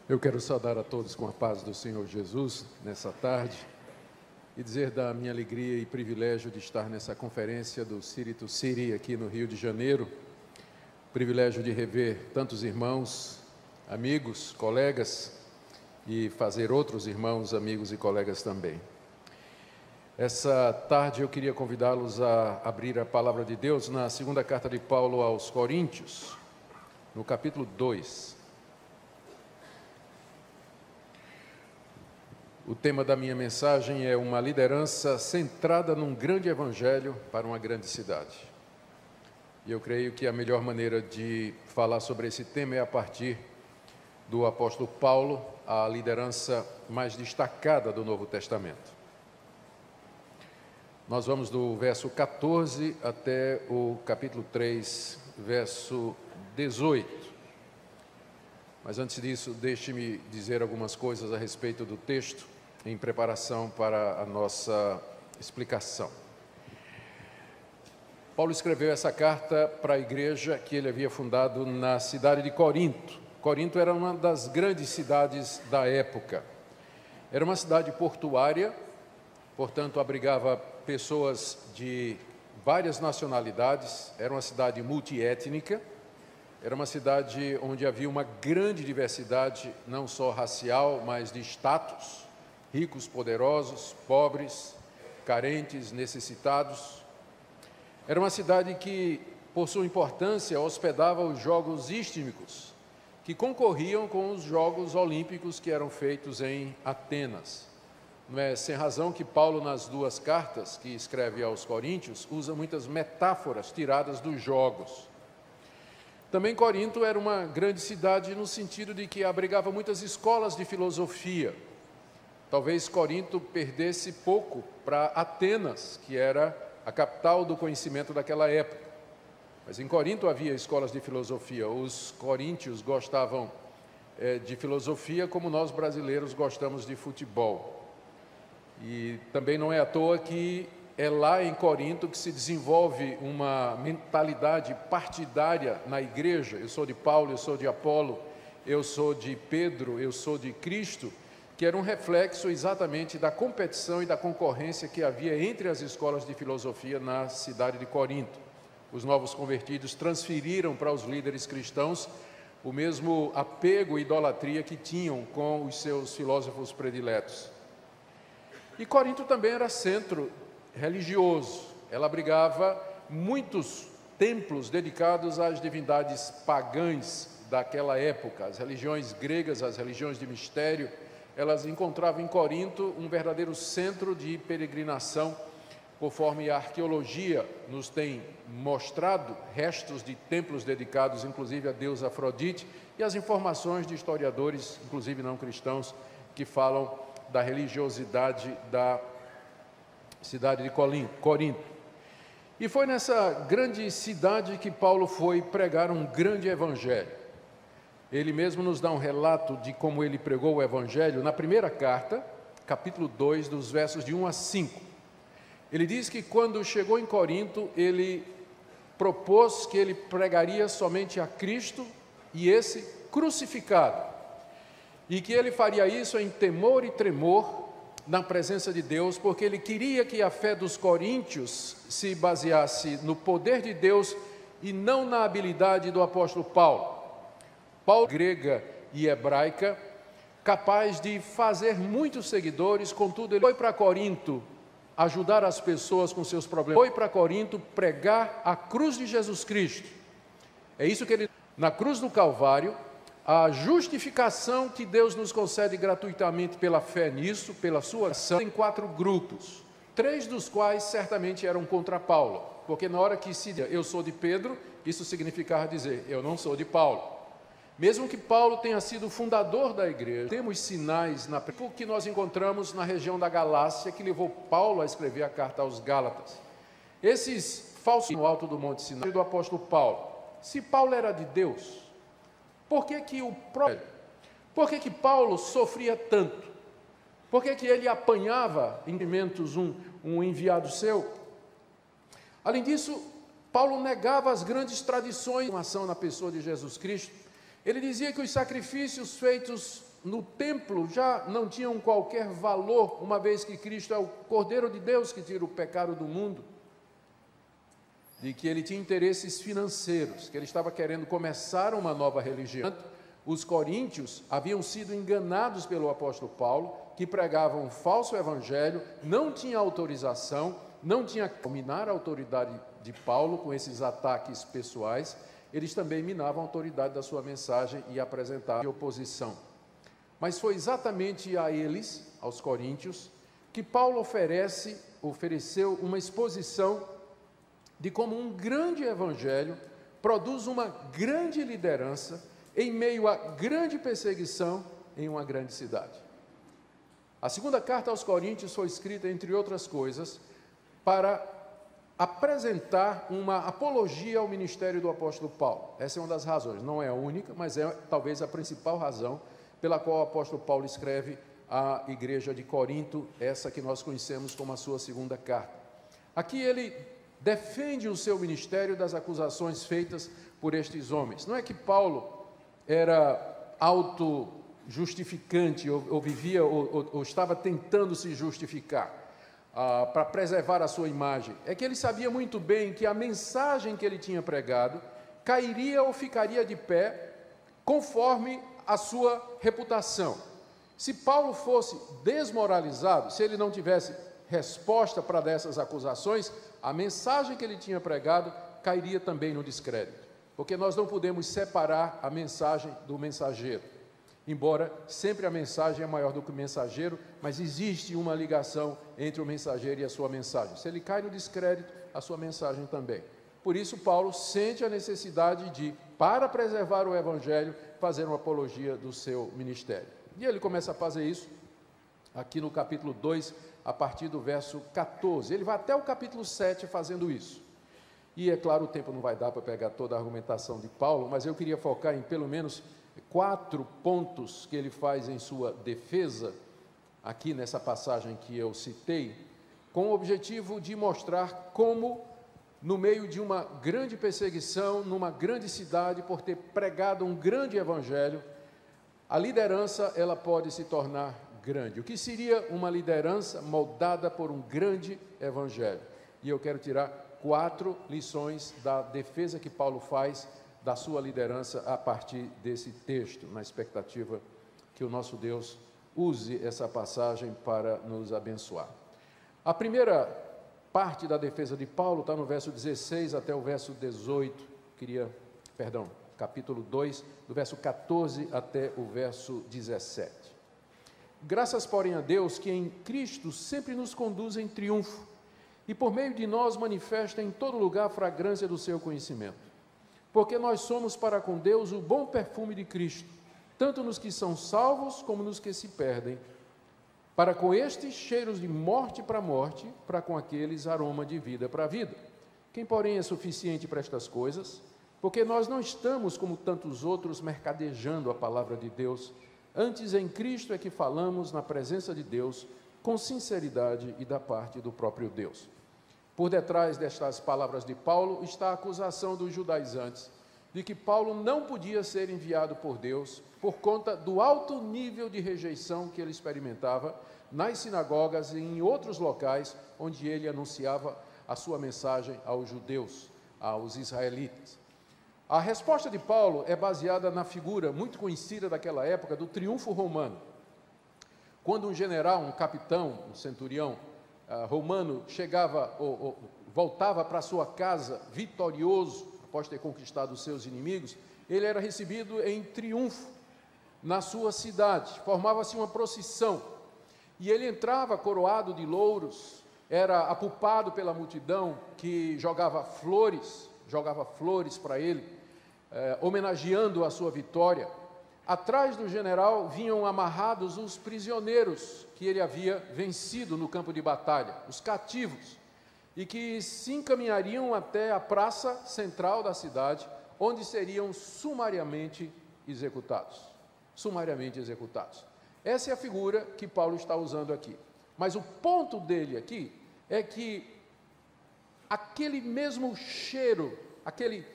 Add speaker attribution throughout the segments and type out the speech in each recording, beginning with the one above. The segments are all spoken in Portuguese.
Speaker 1: Eu quero saudar a todos com a paz do Senhor Jesus nessa tarde e dizer da minha alegria e privilégio de estar nessa conferência do City to City aqui no Rio de Janeiro. Privilégio de rever tantos irmãos, amigos, colegas e fazer outros irmãos, amigos e colegas também. Essa tarde eu queria convidá-los a abrir a palavra de Deus na segunda carta de Paulo aos Coríntios, no capítulo 2. O tema da minha mensagem é uma liderança centrada num grande evangelho para uma grande cidade. E eu creio que a melhor maneira de falar sobre esse tema é a partir do apóstolo Paulo, a liderança mais destacada do Novo Testamento. Nós vamos do verso 14 até o capítulo 3, verso 18. Mas antes disso, deixe-me dizer algumas coisas a respeito do texto, em preparação para a nossa explicação. Paulo escreveu essa carta para a igreja que ele havia fundado na cidade de Corinto. Corinto era uma das grandes cidades da época. Era uma cidade portuária, portanto abrigava pessoas de várias nacionalidades, era uma cidade multiétnica, era uma cidade onde havia uma grande diversidade, não só racial, mas de status, ricos, poderosos, pobres, carentes, necessitados. Era uma cidade que, por sua importância, hospedava os Jogos Istmicos, que concorriam com os Jogos Olímpicos que eram feitos em Atenas. Não é sem razão que Paulo, nas duas cartas que escreve aos Coríntios, usa muitas metáforas tiradas dos Jogos. Também Corinto era uma grande cidade no sentido de que abrigava muitas escolas de filosofia. Talvez Corinto perdesse pouco para Atenas, que era a capital do conhecimento daquela época. Mas em Corinto havia escolas de filosofia. Os coríntios gostavam de filosofia como nós brasileiros gostamos de futebol. E também não é à toa que é lá em Corinto que se desenvolve uma mentalidade partidária na igreja. Eu sou de Paulo, eu sou de Apolo, eu sou de Pedro, eu sou de Cristo, que era um reflexo exatamente da competição e da concorrência que havia entre as escolas de filosofia na cidade de Corinto. Os novos convertidos transferiram para os líderes cristãos o mesmo apego e idolatria que tinham com os seus filósofos prediletos. E Corinto também era centro religioso. Ela abrigava muitos templos dedicados às divindades pagãs daquela época, as religiões gregas, as religiões de mistério. Elas encontravam em Corinto um verdadeiro centro de peregrinação, conforme a arqueologia nos tem mostrado restos de templos dedicados, inclusive a deusa Afrodite, e as informações de historiadores, inclusive não cristãos, que falam da religiosidade da cidade de Corinto. E foi nessa grande cidade que Paulo foi pregar um grande evangelho. Ele mesmo nos dá um relato de como ele pregou o evangelho na primeira carta, capítulo 2, dos versos de 1 a 5. Ele diz que quando chegou em Corinto, ele propôs que ele pregaria somente a Cristo e esse crucificado. E que ele faria isso em temor e tremor na presença de Deus, porque ele queria que a fé dos coríntios se baseasse no poder de Deus e não na habilidade do apóstolo Paulo. Paulo, grega e hebraica, capaz de fazer muitos seguidores, contudo, ele foi para Corinto ajudar as pessoas com seus problemas, foi para Corinto pregar a cruz de Jesus Cristo. É isso que ele, na cruz do Calvário, a justificação que Deus nos concede gratuitamente pela fé nisso, pela sua ação, em 4 grupos, 3 dos quais certamente eram contra Paulo, porque na hora que se dizia, eu sou de Pedro, isso significava dizer, eu não sou de Paulo. Mesmo que Paulo tenha sido o fundador da igreja, temos sinais que nós encontramos na região da Galácia, que levou Paulo a escrever a carta aos Gálatas. Esses falsos no alto do Monte Sinai do apóstolo Paulo. Se Paulo era de Deus, por que Paulo sofria tanto? Por que ele apanhava em alimentos um enviado seu? Além disso, Paulo negava as grandes tradições de ação na pessoa de Jesus Cristo. Ele dizia que os sacrifícios feitos no templo já não tinham qualquer valor, uma vez que Cristo é o Cordeiro de Deus que tira o pecado do mundo, de que ele tinha interesses financeiros, que ele estava querendo começar uma nova religião. Os coríntios haviam sido enganados pelo apóstolo Paulo, que pregava um falso evangelho, não tinha autorização, não tinha como minar a autoridade de Paulo com esses ataques pessoais. Eles também minavam a autoridade da sua mensagem e apresentavam oposição. Mas foi exatamente a eles, aos coríntios, que Paulo ofereceu uma exposição de como um grande evangelho produz uma grande liderança em meio a grande perseguição em uma grande cidade. A segunda carta aos Coríntios foi escrita, entre outras coisas, para apresentar uma apologia ao ministério do apóstolo Paulo. Essa é uma das razões, não é a única, mas é talvez a principal razão pela qual o apóstolo Paulo escreve à igreja de Corinto, essa que nós conhecemos como a sua segunda carta. Aqui ele defende o seu ministério das acusações feitas por estes homens. Não é que Paulo era auto-justificante, ou vivia, ou estava tentando se justificar para preservar a sua imagem. É que ele sabia muito bem que a mensagem que ele tinha pregado cairia ou ficaria de pé conforme a sua reputação. Se Paulo fosse desmoralizado, se ele não tivesse resposta para dessas acusações, a mensagem que ele tinha pregado cairia também no descrédito, porque nós não podemos separar a mensagem do mensageiro, embora sempre a mensagem é maior do que o mensageiro, mas existe uma ligação entre o mensageiro e a sua mensagem. Se ele cai no descrédito, a sua mensagem também. Por isso Paulo sente a necessidade de, para preservar o evangelho, fazer uma apologia do seu ministério. E ele começa a fazer isso aqui no capítulo 2, a partir do verso 14. Ele vai até o capítulo 7 fazendo isso. E é claro, o tempo não vai dar para pegar toda a argumentação de Paulo, mas eu queria focar em pelo menos 4 pontos que ele faz em sua defesa, aqui nessa passagem que eu citei, com o objetivo de mostrar como, no meio de uma grande perseguição, numa grande cidade, por ter pregado um grande evangelho, a liderança ela pode se tornar grande. O que seria uma liderança moldada por um grande evangelho? E eu quero tirar 4 lições da defesa que Paulo faz da sua liderança a partir desse texto, na expectativa que o nosso Deus use essa passagem para nos abençoar. A primeira parte da defesa de Paulo está no verso 16 até o verso 18, capítulo 2, do verso 14 até o verso 17. Graças, porém, a Deus, que em Cristo sempre nos conduz em triunfo, e por meio de nós manifesta em todo lugar a fragrância do seu conhecimento. Porque nós somos para com Deus o bom perfume de Cristo, tanto nos que são salvos como nos que se perdem. Para com estes cheiros de morte, para com aqueles aroma de vida para a vida. Quem, porém, é suficiente para estas coisas? Porque nós não estamos, como tantos outros, mercadejando a palavra de Deus. Antes, em Cristo é que falamos na presença de Deus, com sinceridade e da parte do próprio Deus. Por detrás destas palavras de Paulo está a acusação dos judaizantes de que Paulo não podia ser enviado por Deus por conta do alto nível de rejeição que ele experimentava nas sinagogas e em outros locais onde ele anunciava a sua mensagem aos judeus, aos israelitas. A resposta de Paulo é baseada na figura muito conhecida daquela época do triunfo romano. Quando um general, um capitão, um centurião romano voltava para sua casa vitorioso, após ter conquistado os seus inimigos, ele era recebido em triunfo na sua cidade, formava-se uma procissão, e ele entrava coroado de louros, era apupado pela multidão que jogava flores para ele, homenageando a sua vitória. Atrás do general vinham amarrados os prisioneiros que ele havia vencido no campo de batalha, os cativos, e que se encaminhariam até a praça central da cidade, onde seriam sumariamente executados. Sumariamente executados. Essa é a figura que Paulo está usando aqui. Mas o ponto dele aqui é que aquele mesmo cheiro, aquele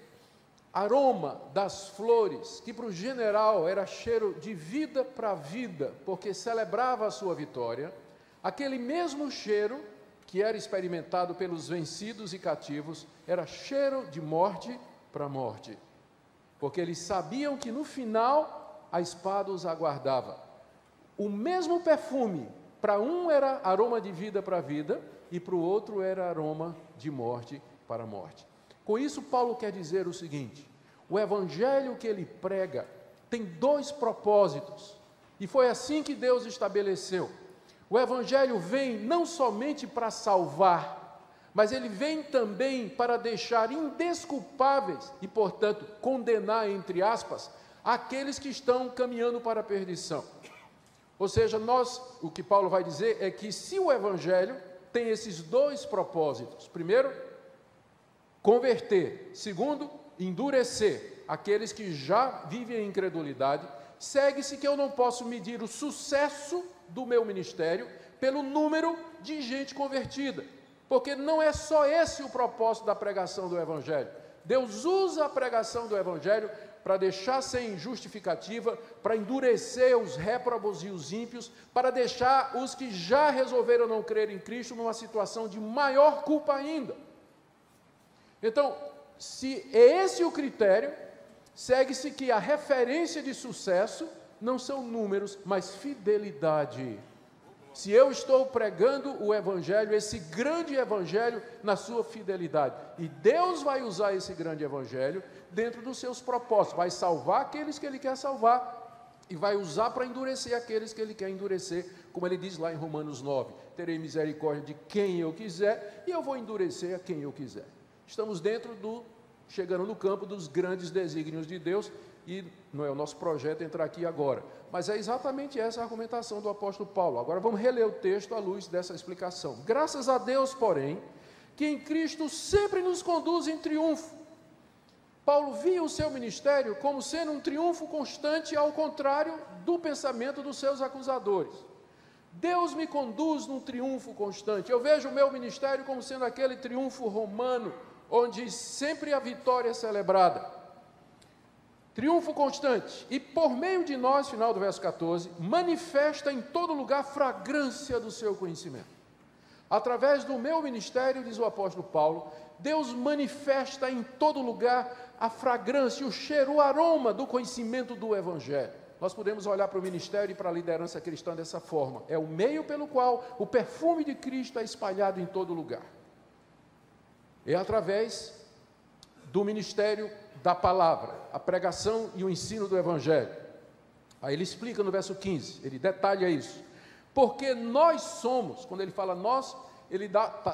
Speaker 1: aroma das flores, que para o general era cheiro de vida para vida, porque celebrava a sua vitória, aquele mesmo cheiro que era experimentado pelos vencidos e cativos, era cheiro de morte para morte, porque eles sabiam que no final a espada os aguardava. O mesmo perfume, para um era aroma de vida para vida, e para o outro era aroma de morte para morte. Com isso, Paulo quer dizer o seguinte: o evangelho que ele prega tem dois propósitos, e foi assim que Deus estabeleceu. O evangelho vem não somente para salvar, mas ele vem também para deixar indesculpáveis e, portanto, condenar, entre aspas, aqueles que estão caminhando para a perdição. Ou seja, o que Paulo vai dizer é que se o evangelho tem esses dois propósitos: primeiro, converter; segundo, endurecer aqueles que já vivem em incredulidade, segue-se que eu não posso medir o sucesso do meu ministério pelo número de gente convertida, porque não é só esse o propósito da pregação do evangelho. Deus usa a pregação do evangelho para deixar sem justificativa, para endurecer os réprobos e os ímpios, para deixar os que já resolveram não crer em Cristo numa situação de maior culpa ainda. Então, se é esse o critério, segue-se que a referência de sucesso não são números, mas fidelidade. Se eu estou pregando o evangelho, esse grande evangelho, na sua fidelidade, e Deus vai usar esse grande evangelho dentro dos seus propósitos, vai salvar aqueles que Ele quer salvar, e vai usar para endurecer aqueles que Ele quer endurecer, como Ele diz lá em Romanos 9, terei misericórdia de quem eu quiser, e eu vou endurecer a quem eu quiser. Estamos chegando no campo dos grandes desígnios de Deus, e não é o nosso projeto entrar aqui agora, mas é exatamente essa a argumentação do apóstolo Paulo. Agora vamos reler o texto à luz dessa explicação. Graças a Deus, porém, que em Cristo sempre nos conduz em triunfo. Paulo via o seu ministério como sendo um triunfo constante, ao contrário do pensamento dos seus acusadores. Deus me conduz num triunfo constante. Eu vejo o meu ministério como sendo aquele triunfo romano, onde sempre a vitória é celebrada. Triunfo constante, e por meio de nós, final do verso 14, manifesta em todo lugar a fragrância do seu conhecimento. Através do meu ministério, diz o apóstolo Paulo, Deus manifesta em todo lugar a fragrância, o cheiro, o aroma do conhecimento do evangelho. Nós podemos olhar para o ministério e para a liderança cristã dessa forma. É o meio pelo qual o perfume de Cristo é espalhado em todo lugar. É através do ministério da palavra, a pregação e o ensino do evangelho. Aí ele explica no verso 15, ele detalha isso. Porque nós somos, quando ele fala nós, ele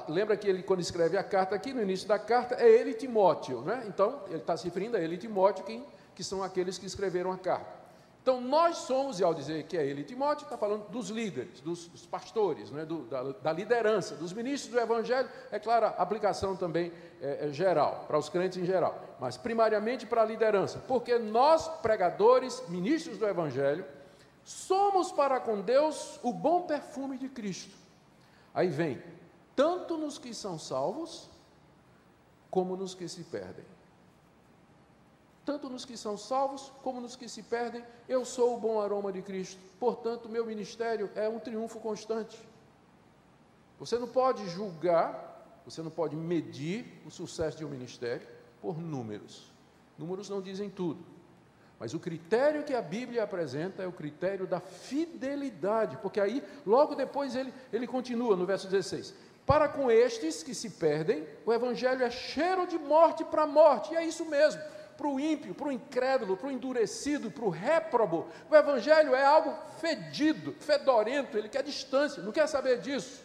Speaker 1: lembra que ele, quando escreve a carta aqui, no início da carta, é ele e Timóteo, né? Então, ele está se referindo a ele e Timóteo, que são aqueles que escreveram a carta. Então, nós somos, e ao dizer que é ele e Timóteo, está falando dos líderes, dos pastores, né? da liderança, dos ministros do evangelho. É claro, a aplicação também é geral, para os crentes em geral, mas primariamente para a liderança, porque nós, pregadores, ministros do evangelho, somos para com Deus o bom perfume de Cristo. Aí vem, tanto nos que são salvos, como nos que se perdem. Tanto nos que são salvos, como nos que se perdem, eu sou o bom aroma de Cristo. Portanto, meu ministério é um triunfo constante. Você não pode julgar, você não pode medir o sucesso de um ministério por números. Números não dizem tudo. Mas o critério que a Bíblia apresenta é o critério da fidelidade, porque aí, logo depois, ele continua no verso 16. Para com estes que se perdem, o evangelho é cheiro de morte para morte, e é isso mesmo. Para o ímpio, para o incrédulo, para o endurecido, para o réprobo, o evangelho é algo fedido, fedorento, ele quer distância, não quer saber disso.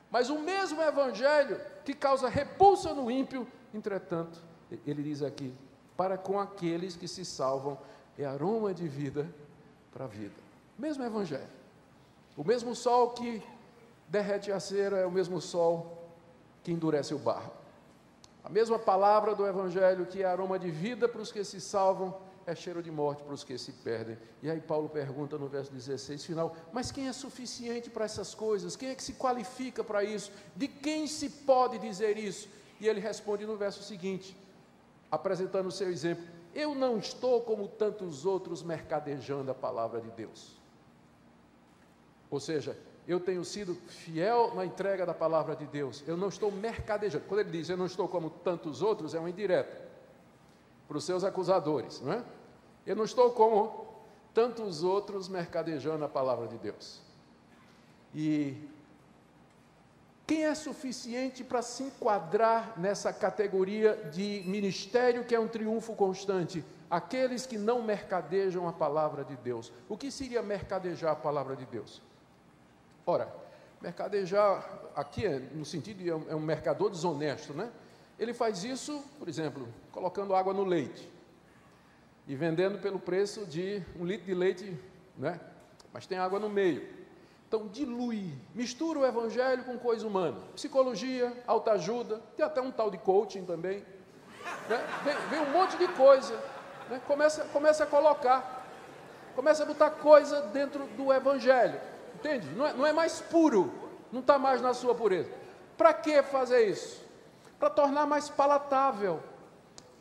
Speaker 1: Mas o mesmo evangelho que causa repulsa no ímpio, entretanto, ele diz aqui, para com aqueles que se salvam, é aroma de vida para vida. Mesmo evangelho. O mesmo sol que derrete a cera é o mesmo sol que endurece o barro. A mesma palavra do evangelho que é aroma de vida para os que se salvam, é cheiro de morte para os que se perdem. E aí Paulo pergunta no verso 16 final, mas quem é suficiente para essas coisas? Quem é que se qualifica para isso? De quem se pode dizer isso? E ele responde no verso seguinte, apresentando o seu exemplo. Eu não estou como tantos outros mercadejando a palavra de Deus. Ou seja, eu tenho sido fiel na entrega da palavra de Deus. Eu não estou mercadejando. Quando ele diz, eu não estou como tantos outros, é uma indireta para os seus acusadores, não é? Eu não estou como tantos outros mercadejando a palavra de Deus. E quem é suficiente para se enquadrar nessa categoria de ministério que é um triunfo constante? Aqueles que não mercadejam a palavra de Deus. O que seria mercadejar a palavra de Deus? Ora, mercadejar aqui no sentido de é um mercador desonesto, né? Ele faz isso, por exemplo, colocando água no leite e vendendo pelo preço de 1 litro de leite, né? Mas tem água no meio. Então dilui, mistura o evangelho com coisa humana, psicologia, autoajuda, tem até um tal de coaching também, né? Vem um monte de coisa, né? Começa a colocar, começa a botar coisa dentro do evangelho, entende? Não é mais puro, não está mais na sua pureza. Para que fazer isso? Para tornar mais palatável,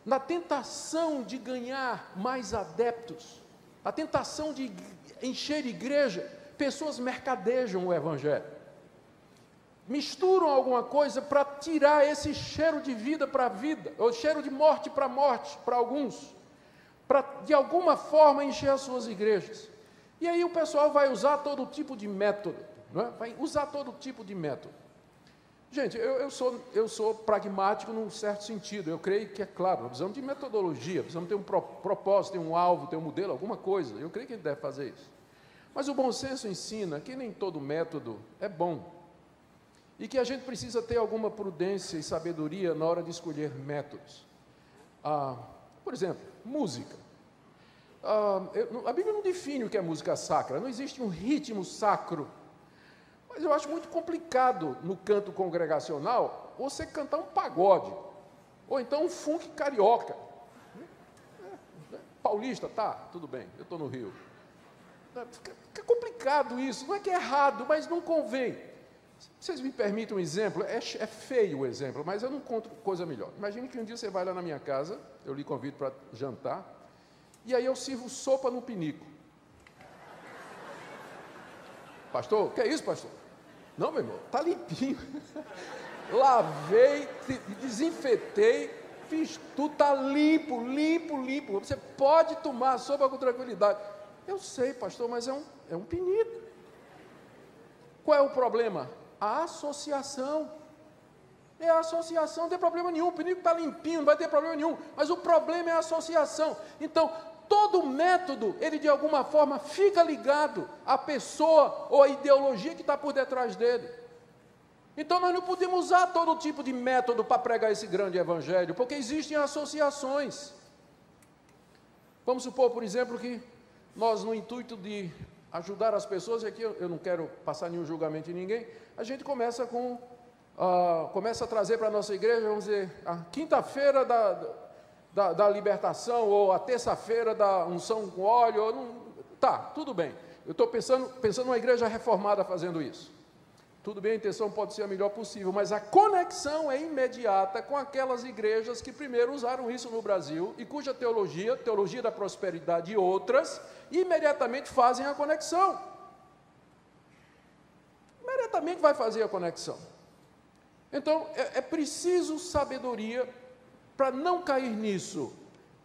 Speaker 1: na tentação de ganhar mais adeptos, a tentação de encher igreja. Pessoas mercadejam o evangelho, misturam alguma coisa para tirar esse cheiro de vida para a vida, ou cheiro de morte para alguns, para de alguma forma encher as suas igrejas. E aí o pessoal vai usar todo tipo de método, não é? Vai usar todo tipo de método. Gente, eu sou pragmático num certo sentido. Eu creio que, é claro, nós precisamos de metodologia, precisamos ter um propósito, ter um alvo, ter um modelo, alguma coisa. Eu creio que a gente deve fazer isso. Mas o bom senso ensina que nem todo método é bom. E que a gente precisa ter alguma prudência e sabedoria na hora de escolher métodos. Por exemplo, música. A Bíblia não define o que é música sacra, não existe um ritmo sacro. Mas eu acho muito complicado no canto congregacional você cantar um pagode, ou então um funk carioca. Paulista, tá, tudo bem, eu estou no Rio. Fica complicado isso, não é que é errado, mas não convém. Vocês me permitem um exemplo? É feio o exemplo, mas eu não conto coisa melhor. Imagine que um dia você vai lá na minha casa, eu lhe convido para jantar, e aí eu sirvo sopa no pinico. Pastor, o que é isso, pastor? Não, meu irmão, está limpinho. Lavei, desinfetei, fiz tudo, está limpo. Você pode tomar sopa com tranquilidade. Eu sei, pastor, mas é um pinico. Qual é o problema? A associação. É a associação, não tem problema nenhum. O pinico está limpinho, não vai ter problema nenhum. Mas o problema é a associação. Então, todo método, ele de alguma forma fica ligado à pessoa ou à ideologia que está por detrás dele. Então nós não podemos usar todo tipo de método para pregar esse grande evangelho, porque existem associações. Vamos supor, por exemplo, que nós, no intuito de ajudar as pessoas, e aqui eu não quero passar nenhum julgamento em ninguém, a gente começa a trazer para a nossa igreja, vamos dizer, a quinta-feira da libertação, ou a terça-feira da unção com óleo, tá, tudo bem. Eu estou pensando numa igreja reformada fazendo isso. Tudo bem, a intenção pode ser a melhor possível, mas a conexão é imediata com aquelas igrejas que primeiro usaram isso no Brasil, e cuja teologia da prosperidade e outras, imediatamente fazem a conexão. Imediatamente vai fazer a conexão. Então, é preciso sabedoria para não cair nisso.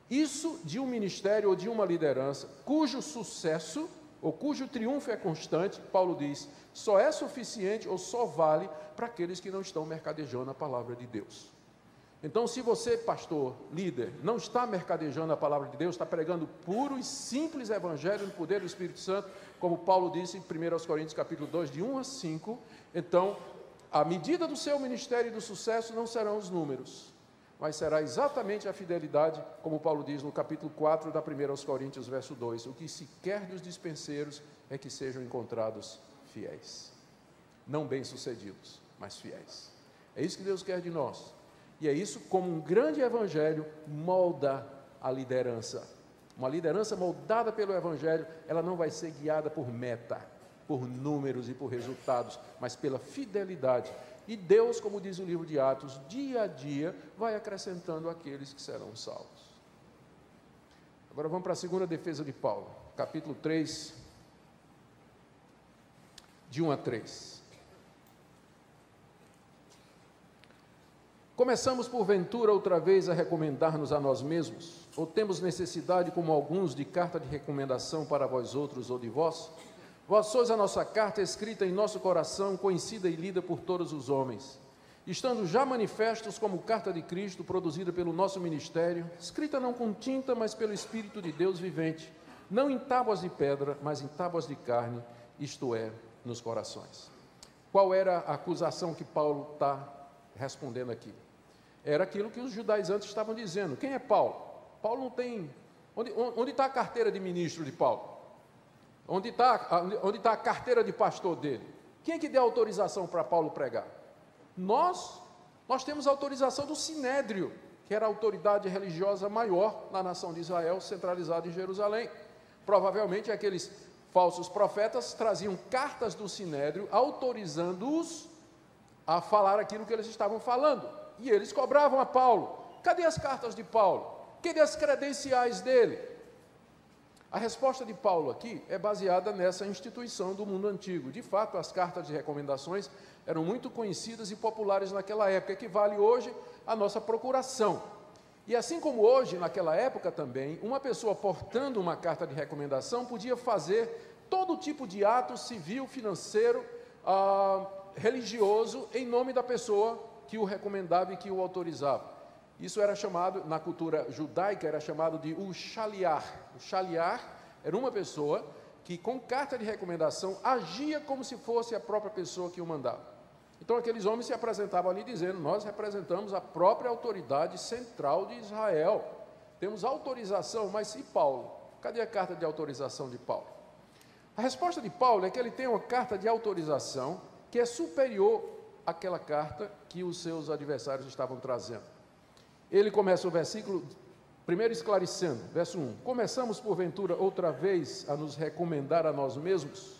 Speaker 1: Isso de um ministério ou de uma liderança, cujo sucesso ou cujo triunfo é constante, Paulo diz, só é suficiente ou só vale para aqueles que não estão mercadejando a palavra de Deus. Então, se você, pastor, líder, não está mercadejando a palavra de Deus, está pregando puro e simples evangelho no poder do Espírito Santo, como Paulo disse em 1 Coríntios capítulo 2, de 1 a 5, então, a medida do seu ministério e do sucesso não serão os números, mas será exatamente a fidelidade, como Paulo diz no capítulo 4 da 1 Coríntios, verso 2, o que se quer dos dispenseiros é que sejam encontrados fiéis, não bem-sucedidos, mas fiéis. É isso que Deus quer de nós, e é isso como um grande evangelho molda a liderança. Uma liderança moldada pelo evangelho, ela não vai ser guiada por meta, por números e por resultados, mas pela fidelidade E Deus, como diz o livro de Atos, dia a dia vai acrescentando aqueles que serão salvos. Agora vamos para a segunda defesa de Paulo, capítulo 3, de 1 a 3. Começamos porventura outra vez a recomendar-nos a nós mesmos? Ou temos necessidade, como alguns, de carta de recomendação para vós outros ou de vós? Vós sois a nossa carta escrita em nosso coração, conhecida e lida por todos os homens, estando já manifestos como carta de Cristo, produzida pelo nosso ministério, escrita não com tinta, mas pelo Espírito de Deus vivente, não em tábuas de pedra, mas em tábuas de carne, isto é, nos corações. Qual era a acusação que Paulo está respondendo aqui? Era aquilo que os judaizantes estavam dizendo. Quem é Paulo? Paulo não tem... Onde está a carteira de ministro de Paulo? Onde está a carteira de pastor dele? Quem é que deu autorização para Paulo pregar? Nós temos a autorização do Sinédrio, que era a autoridade religiosa maior na nação de Israel, centralizada em Jerusalém. Provavelmente aqueles falsos profetas traziam cartas do Sinédrio, autorizando-os a falar aquilo que eles estavam falando. E eles cobravam a Paulo. Cadê as cartas de Paulo? Cadê as credenciais dele? A resposta de Paulo aqui é baseada nessa instituição do mundo antigo. De fato, as cartas de recomendações eram muito conhecidas e populares naquela época, equivale hoje à nossa procuração. E assim como hoje, naquela época também, uma pessoa portando uma carta de recomendação podia fazer todo tipo de ato civil, financeiro, religioso, em nome da pessoa que o recomendava e que o autorizava. Isso era chamado, na cultura judaica, era chamado de o shaliach. O shaliach era uma pessoa que, com carta de recomendação, agia como se fosse a própria pessoa que o mandava. Então, aqueles homens se apresentavam ali dizendo: nós representamos a própria autoridade central de Israel. Temos autorização, mas e Paulo? Cadê a carta de autorização de Paulo? A resposta de Paulo é que ele tem uma carta de autorização que é superior àquela carta que os seus adversários estavam trazendo. Ele começa o versículo, primeiro esclarecendo, verso 1. Começamos, porventura, outra vez a nos recomendar a nós mesmos?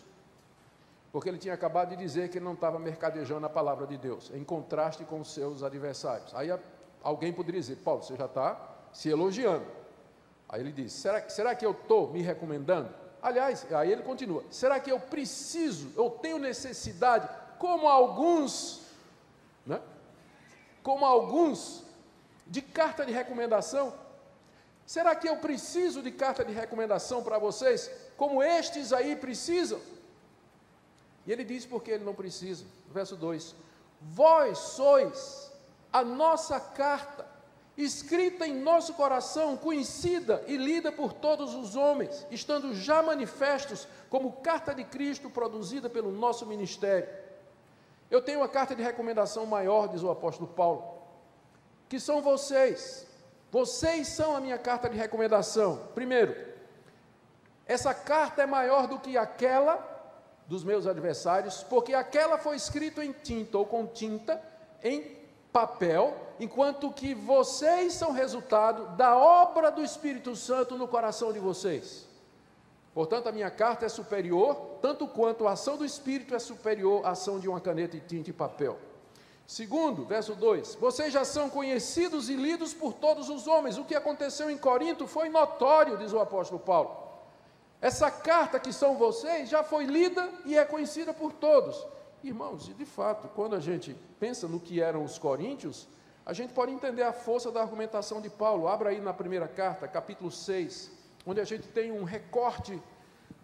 Speaker 1: Porque ele tinha acabado de dizer que ele não estava mercadejando a palavra de Deus, em contraste com os seus adversários. Aí alguém poderia dizer: Paulo, você já está se elogiando. Aí ele diz: será que eu estou me recomendando? Aliás, aí ele continua: será que eu tenho necessidade, como alguns, de carta de recomendação? Será que eu preciso de carta de recomendação para vocês, como estes aí precisam? E ele diz porque ele não precisa. Verso 2: vós sois a nossa carta, escrita em nosso coração, conhecida e lida por todos os homens, estando já manifestos como carta de Cristo, produzida pelo nosso ministério. Eu tenho uma carta de recomendação maior, diz o apóstolo Paulo, que são vocês. Vocês são a minha carta de recomendação. Primeiro, essa carta é maior do que aquela dos meus adversários, porque aquela foi escrita em tinta ou com tinta, em papel, enquanto que vocês são resultado da obra do Espírito Santo no coração de vocês. Portanto, a minha carta é superior, tanto quanto a ação do Espírito é superior à ação de uma caneta de tinta e papel. Segundo, verso 2, vocês já são conhecidos e lidos por todos os homens. O que aconteceu em Corinto foi notório, diz o apóstolo Paulo. Essa carta que são vocês já foi lida e é conhecida por todos. Irmãos, e de fato, quando a gente pensa no que eram os coríntios, a gente pode entender a força da argumentação de Paulo. Abra aí na primeira carta, capítulo 6, onde a gente tem um recorte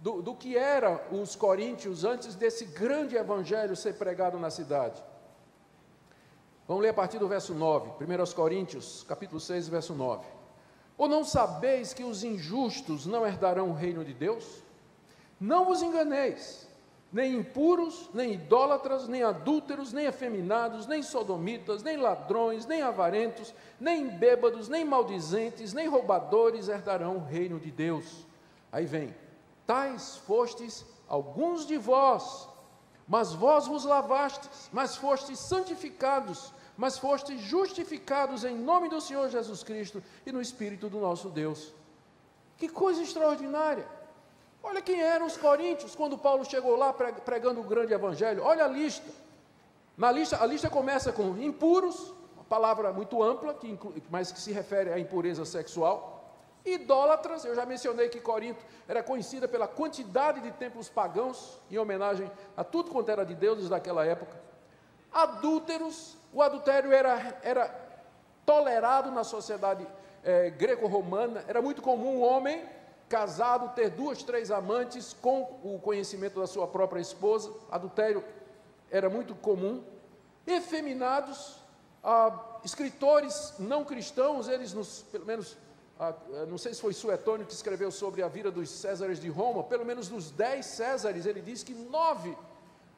Speaker 1: do que eram os coríntios antes desse grande evangelho ser pregado na cidade. Vamos ler a partir do verso 9, 1 Coríntios, capítulo 6, verso 9. Ou não sabeis que os injustos não herdarão o reino de Deus? Não vos enganeis, nem impuros, nem idólatras, nem adúlteros, nem afeminados, nem sodomitas, nem ladrões, nem avarentos, nem bêbados, nem maldizentes, nem roubadores herdarão o reino de Deus. Aí vem: tais fostes alguns de vós, mas vós vos lavastes, mas fostes santificados, mas fostes justificados em nome do Senhor Jesus Cristo e no Espírito do nosso Deus. Que coisa extraordinária! Olha quem eram os coríntios quando Paulo chegou lá pregando o grande evangelho. Olha a lista: A lista começa com impuros, uma palavra muito ampla, mas que se refere à impureza sexual. Idólatras, eu já mencionei que Corinto era conhecida pela quantidade de templos pagãos, em homenagem a tudo quanto era de deuses daquela época. Adúlteros, o adultério era tolerado na sociedade greco-romana, era muito comum um homem casado ter 2, 3 amantes com o conhecimento da sua própria esposa. Adultério era muito comum. Efeminados, escritores não cristãos, eles pelo menos, não sei se foi Suetônio que escreveu sobre a vida dos Césares de Roma, pelo menos dos 10 Césares, ele diz que 9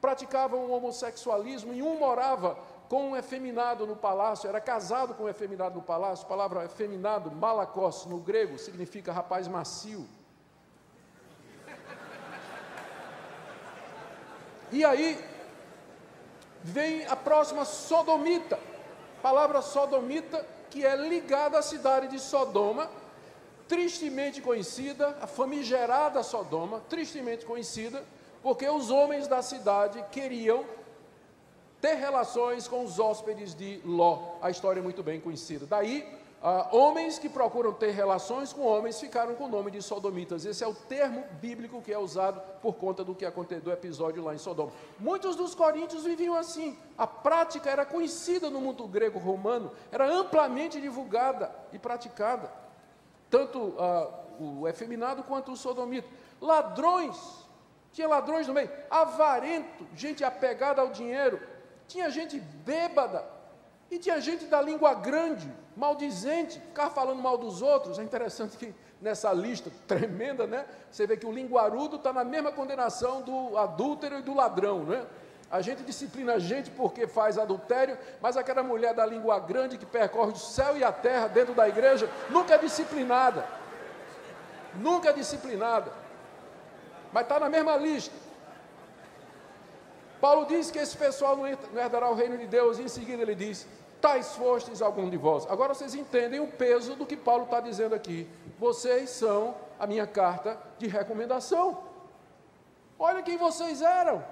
Speaker 1: praticavam o homossexualismo e um morava com um efeminado no palácio, era casado com um efeminado no palácio. A palavra efeminado, malakos, no grego, significa rapaz macio. E aí vem a próxima, sodomita, palavra sodomita, que é ligada à cidade de Sodoma, tristemente conhecida, a famigerada Sodoma, tristemente conhecida, porque os homens da cidade queriam ter relações com os hóspedes de Ló. A história é muito bem conhecida. Daí, homens que procuram ter relações com homens ficaram com o nome de sodomitas. Esse é o termo bíblico que é usado por conta do que aconteceu do episódio lá em Sodoma. Muitos dos coríntios viviam assim. A prática era conhecida no mundo grego-romano, era amplamente divulgada e praticada. Tanto o efeminado quanto o sodomita. Ladrões, tinha ladrões no meio, avarento, gente apegada ao dinheiro, tinha gente bêbada, e tinha gente da língua grande, maldizente, ficava falando mal dos outros. É interessante que nessa lista tremenda, né, você vê que o linguarudo está na mesma condenação do adúltero e do ladrão, né? A gente disciplina a gente porque faz adultério, mas aquela mulher da língua grande que percorre o céu e a terra dentro da igreja, nunca é disciplinada. Nunca é disciplinada. Mas está na mesma lista. Paulo diz que esse pessoal não herdará o reino de Deus, e em seguida ele diz: tais fostes algum de vós. Agora vocês entendem o peso do que Paulo está dizendo aqui. Vocês são a minha carta de recomendação. Olha quem vocês eram,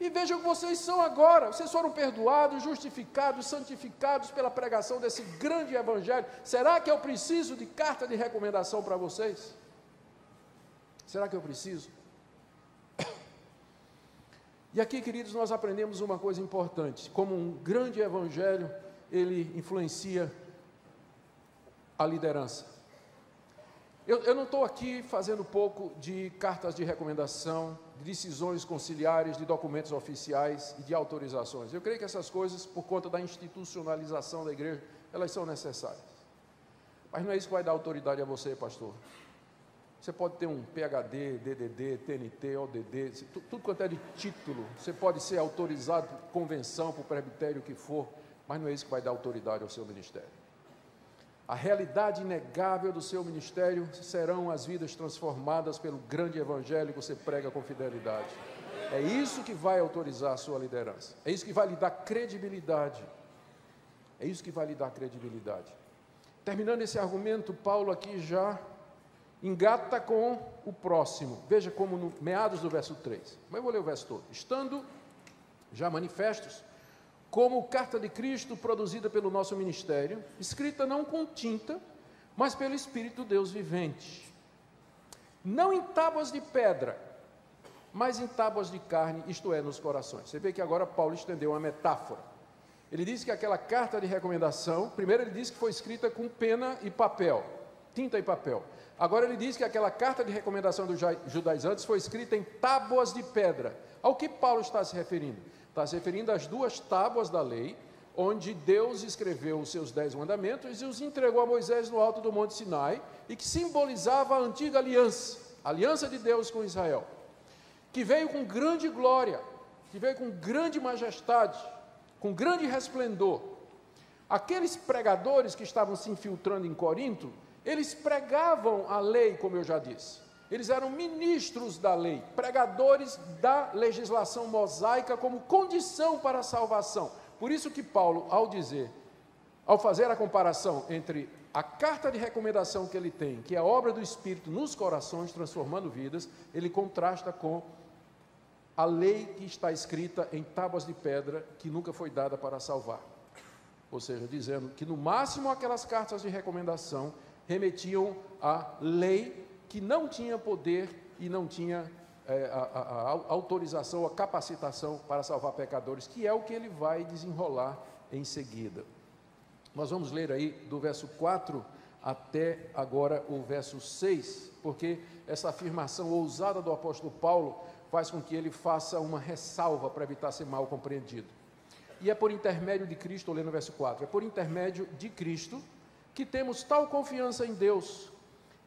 Speaker 1: e vejam o que vocês são agora. Vocês foram perdoados, justificados, santificados pela pregação desse grande evangelho. Será que eu preciso de carta de recomendação para vocês? Será que eu preciso? E aqui, queridos, nós aprendemos uma coisa importante: como um grande evangelho, ele influencia a liderança. Eu não estou aqui fazendo pouco de cartas de recomendação, de decisões conciliares, de documentos oficiais e de autorizações. Eu creio que essas coisas, por conta da institucionalização da igreja, elas são necessárias. Mas não é isso que vai dar autoridade a você, pastor. Você pode ter um PhD, DDD, TNT, ODD, tudo quanto é de título. Você pode ser autorizado por convenção, por presbitério, o que for, mas não é isso que vai dar autoridade ao seu ministério. A realidade inegável do seu ministério serão as vidas transformadas pelo grande evangelho que você prega com fidelidade. É isso que vai autorizar a sua liderança. É isso que vai lhe dar credibilidade. É isso que vai lhe dar credibilidade. Terminando esse argumento, Paulo aqui já engata com o próximo. Veja como no meados do verso 3. Mas eu vou ler o verso todo. Estando já manifestos, como carta de Cristo produzida pelo nosso ministério, escrita não com tinta, mas pelo Espírito Deus vivente. Não em tábuas de pedra, mas em tábuas de carne, isto é, nos corações. Você vê que agora Paulo estendeu uma metáfora. Ele diz que aquela carta de recomendação, primeiro ele diz que foi escrita com pena e papel, tinta e papel. Agora ele diz que aquela carta de recomendação dos judaizantes foi escrita em tábuas de pedra. Ao que Paulo está se referindo? Está se referindo às 2 tábuas da lei, onde Deus escreveu os seus 10 mandamentos e os entregou a Moisés no alto do Monte Sinai, e que simbolizava a antiga aliança, a aliança de Deus com Israel, que veio com grande glória, que veio com grande majestade, com grande resplendor. Aqueles pregadores que estavam se infiltrando em Corinto, eles pregavam a lei, como eu já disse. Eles eram ministros da lei, pregadores da legislação mosaica como condição para a salvação. Por isso que Paulo, ao fazer a comparação entre a carta de recomendação que ele tem, que é a obra do Espírito nos corações, transformando vidas, ele contrasta com a lei que está escrita em tábuas de pedra, que nunca foi dada para salvar. Ou seja, dizendo que no máximo aquelas cartas de recomendação remetiam à lei que não tinha poder e não tinha a autorização, a capacitação para salvar pecadores, que é o que ele vai desenrolar em seguida. Nós vamos ler aí do verso 4 até agora o verso 6, porque essa afirmação ousada do apóstolo Paulo faz com que ele faça uma ressalva para evitar ser mal compreendido. E é por intermédio de Cristo, lendo o verso 4, é por intermédio de Cristo que temos tal confiança em Deus,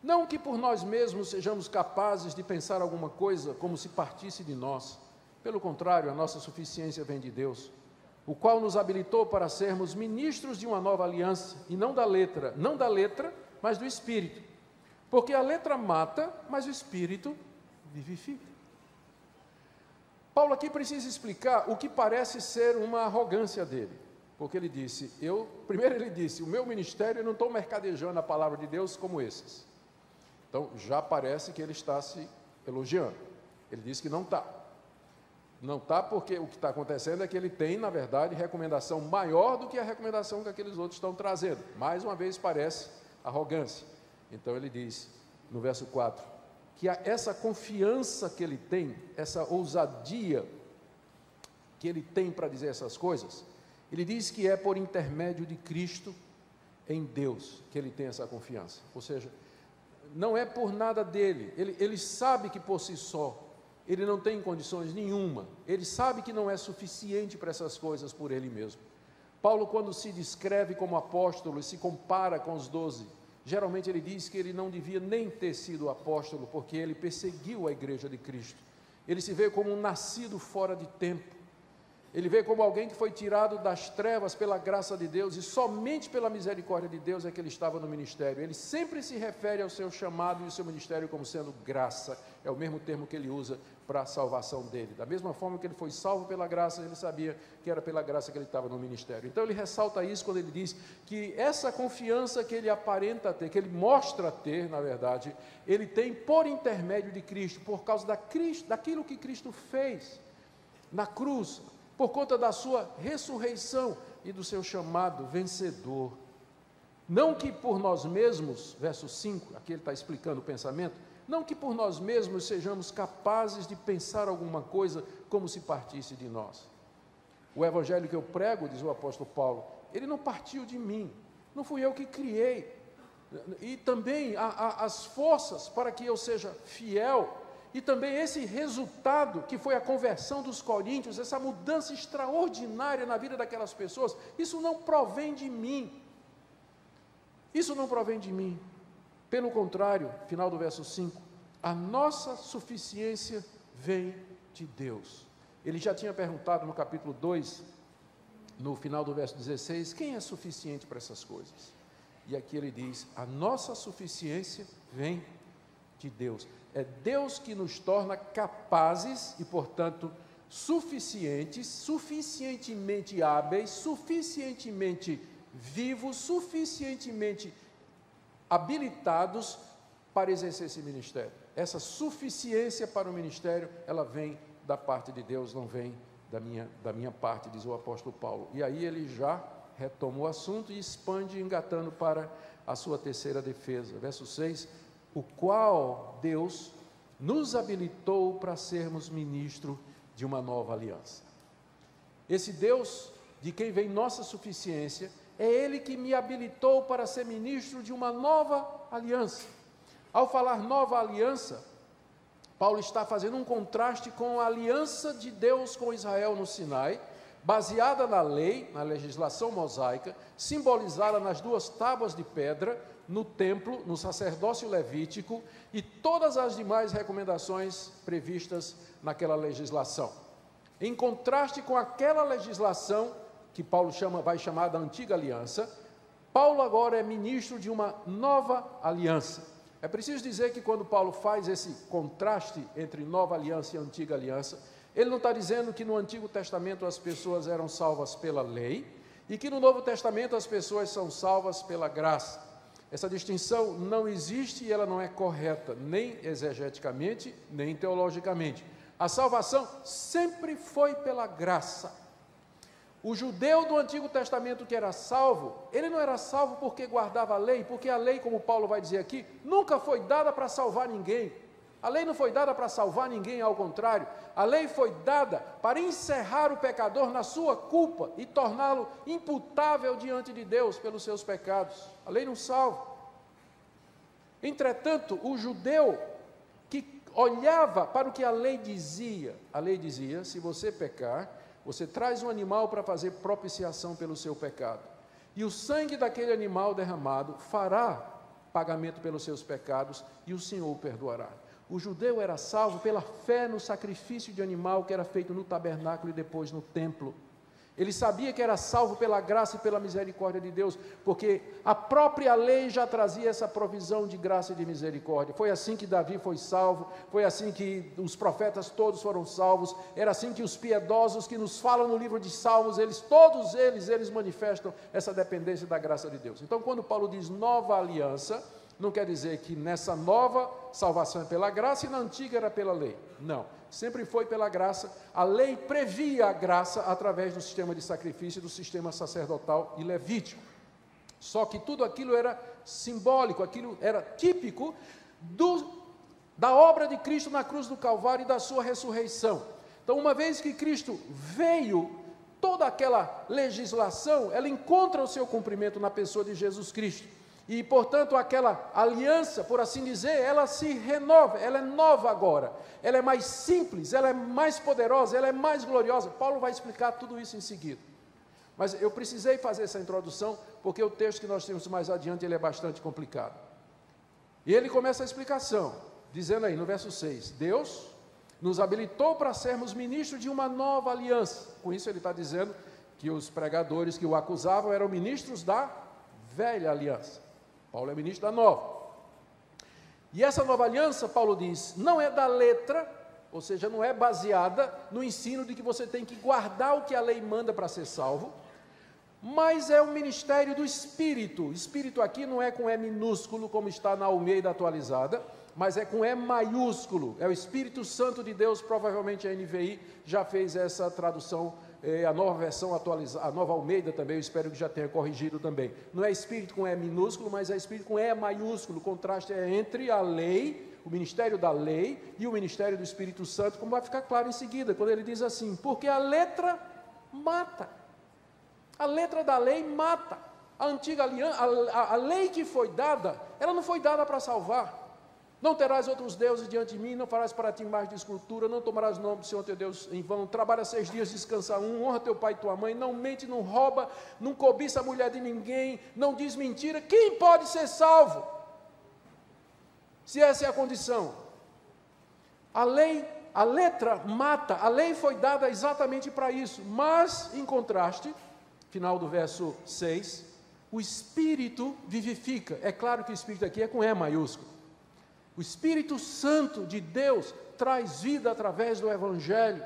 Speaker 1: não que por nós mesmos sejamos capazes de pensar alguma coisa como se partisse de nós, pelo contrário, a nossa suficiência vem de Deus, o qual nos habilitou para sermos ministros de uma nova aliança, e não da letra, mas do Espírito, porque a letra mata, mas o Espírito vivifica. Paulo aqui precisa explicar o que parece ser uma arrogância dele, porque ele disse, primeiro ele disse, o meu ministério, eu não estou mercadejando a palavra de Deus como esses. Então, já parece que ele está se elogiando. Ele disse que não está. Não está porque o que está acontecendo é que ele tem, na verdade, recomendação maior do que a recomendação que aqueles outros estão trazendo. Mais uma vez parece arrogância. Então ele diz, no verso 4, que essa confiança que ele tem, essa ousadia que ele tem para dizer essas coisas, ele diz que é por intermédio de Cristo em Deus que ele tem essa confiança. Ou seja, não é por nada dele, ele sabe que por si só, ele não tem condições nenhuma, ele sabe que não é suficiente para essas coisas por ele mesmo. Paulo, quando se descreve como apóstolo e se compara com os 12, geralmente ele diz que ele não devia nem ter sido apóstolo, porque ele perseguiu a igreja de Cristo. Ele se vê como um nascido fora de tempo. Ele vê como alguém que foi tirado das trevas pela graça de Deus, e somente pela misericórdia de Deus é que ele estava no ministério. Ele sempre se refere ao seu chamado e ao seu ministério como sendo graça, é o mesmo termo que ele usa para a salvação dele. Da mesma forma que ele foi salvo pela graça, ele sabia que era pela graça que ele estava no ministério. Então ele ressalta isso quando ele diz que essa confiança que ele aparenta ter, que ele mostra ter, na verdade, ele tem por intermédio de Cristo, por causa daquilo que Cristo fez na cruz, por conta da sua ressurreição e do seu chamado vencedor. Não que por nós mesmos, verso 5, aqui ele está explicando o pensamento, não que por nós mesmos sejamos capazes de pensar alguma coisa como se partisse de nós. O evangelho que eu prego, diz o apóstolo Paulo, ele não partiu de mim, não fui eu que criei, e também as forças para que eu seja fiel. E também esse resultado, que foi a conversão dos coríntios, essa mudança extraordinária na vida daquelas pessoas, isso não provém de mim. Isso não provém de mim. Pelo contrário, final do verso 5, a nossa suficiência vem de Deus. Ele já tinha perguntado no capítulo 2, no final do verso 16, quem é suficiente para essas coisas? E aqui ele diz, a nossa suficiência vem de Deus. É Deus que nos torna capazes e, portanto, suficientes, suficientemente hábeis, suficientemente vivos, suficientemente habilitados para exercer esse ministério. Essa suficiência para o ministério, ela vem da parte de Deus, não vem da minha parte, diz o apóstolo Paulo. E aí ele já retoma o assunto e expande, engatando para a sua terceira defesa. Verso 6, o qual Deus nos habilitou para sermos ministro de uma nova aliança. Esse Deus, de quem vem nossa suficiência, é Ele que me habilitou para ser ministro de uma nova aliança. Ao falar nova aliança, Paulo está fazendo um contraste com a aliança de Deus com Israel no Sinai, baseada na lei, na legislação mosaica, simbolizada nas 2 tábuas de pedra, no templo, no sacerdócio levítico e todas as demais recomendações previstas naquela legislação. Em contraste com aquela legislação, que Paulo vai chamar da antiga aliança, Paulo agora é ministro de uma nova aliança. É preciso dizer que quando Paulo faz esse contraste entre nova aliança e antiga aliança, ele não está dizendo que no Antigo Testamento as pessoas eram salvas pela lei e que no Novo Testamento as pessoas são salvas pela graça. Essa distinção não existe e ela não é correta, nem exegeticamente, nem teologicamente. A salvação sempre foi pela graça. O judeu do Antigo Testamento que era salvo, ele não era salvo porque guardava a lei, porque a lei, como Paulo vai dizer aqui, nunca foi dada para salvar ninguém. A lei não foi dada para salvar ninguém, ao contrário. A lei foi dada para encerrar o pecador na sua culpa e torná-lo imputável diante de Deus pelos seus pecados. A lei não salva. Entretanto, o judeu que olhava para o que a lei dizia, se você pecar, você traz um animal para fazer propiciação pelo seu pecado. E o sangue daquele animal derramado fará pagamento pelos seus pecados e o Senhor o perdoará. O judeu era salvo pela fé no sacrifício de animal que era feito no tabernáculo e depois no templo. Ele sabia que era salvo pela graça e pela misericórdia de Deus, porque a própria lei já trazia essa provisão de graça e de misericórdia. Foi assim que Davi foi salvo, foi assim que os profetas todos foram salvos, era assim que os piedosos que nos falam no livro de Salmos, todos eles manifestam essa dependência da graça de Deus. Então, quando Paulo diz nova aliança, não quer dizer que nessa nova salvação é pela graça e na antiga era pela lei. Não, sempre foi pela graça. A lei previa a graça através do sistema de sacrifício, do sistema sacerdotal e levítico. Só que tudo aquilo era simbólico, aquilo era típico da obra de Cristo na cruz do Calvário e da sua ressurreição. Então, uma vez que Cristo veio, toda aquela legislação, ela encontra o seu cumprimento na pessoa de Jesus Cristo. E, portanto, aquela aliança, por assim dizer, ela se renova, ela é nova agora, ela é mais simples, ela é mais poderosa, ela é mais gloriosa. Paulo vai explicar tudo isso em seguida. Mas eu precisei fazer essa introdução, porque o texto que nós temos mais adiante, ele é bastante complicado. E ele começa a explicação, dizendo aí no verso 6, Deus nos habilitou para sermos ministros de uma nova aliança. Com isso ele está dizendo que os pregadores que o acusavam eram ministros da velha aliança. Paulo é ministro da nova. E essa nova aliança, Paulo diz, não é da letra, ou seja, não é baseada no ensino de que você tem que guardar o que a lei manda para ser salvo, mas é o ministério do Espírito. Espírito aqui não é com E minúsculo, como está na Almeida atualizada, mas é com E maiúsculo. É o Espírito Santo de Deus, provavelmente a NVI já fez essa tradução, a nova versão atualizada, a nova Almeida também, eu espero que já tenha corrigido também. Não é Espírito com E minúsculo, mas é Espírito com E maiúsculo. O contraste é entre a lei, o ministério da lei e o ministério do Espírito Santo, como vai ficar claro em seguida, quando ele diz assim, porque a letra mata. A letra da lei mata. A antiga aliança, a lei que foi dada, ela não foi dada para salvar. Não terás outros deuses diante de mim, não farás para ti imagem de escultura, não tomarás o nome do Senhor teu Deus em vão, trabalha 6 dias, descansa 1, honra teu pai e tua mãe, não mente, não rouba, não cobiça a mulher de ninguém, não diz mentira. Quem pode ser salvo? Se essa é a condição. A lei, a letra mata, a lei foi dada exatamente para isso, mas, em contraste, final do verso 6, o Espírito vivifica. É claro que o Espírito aqui é com E maiúsculo. O Espírito Santo de Deus traz vida através do Evangelho,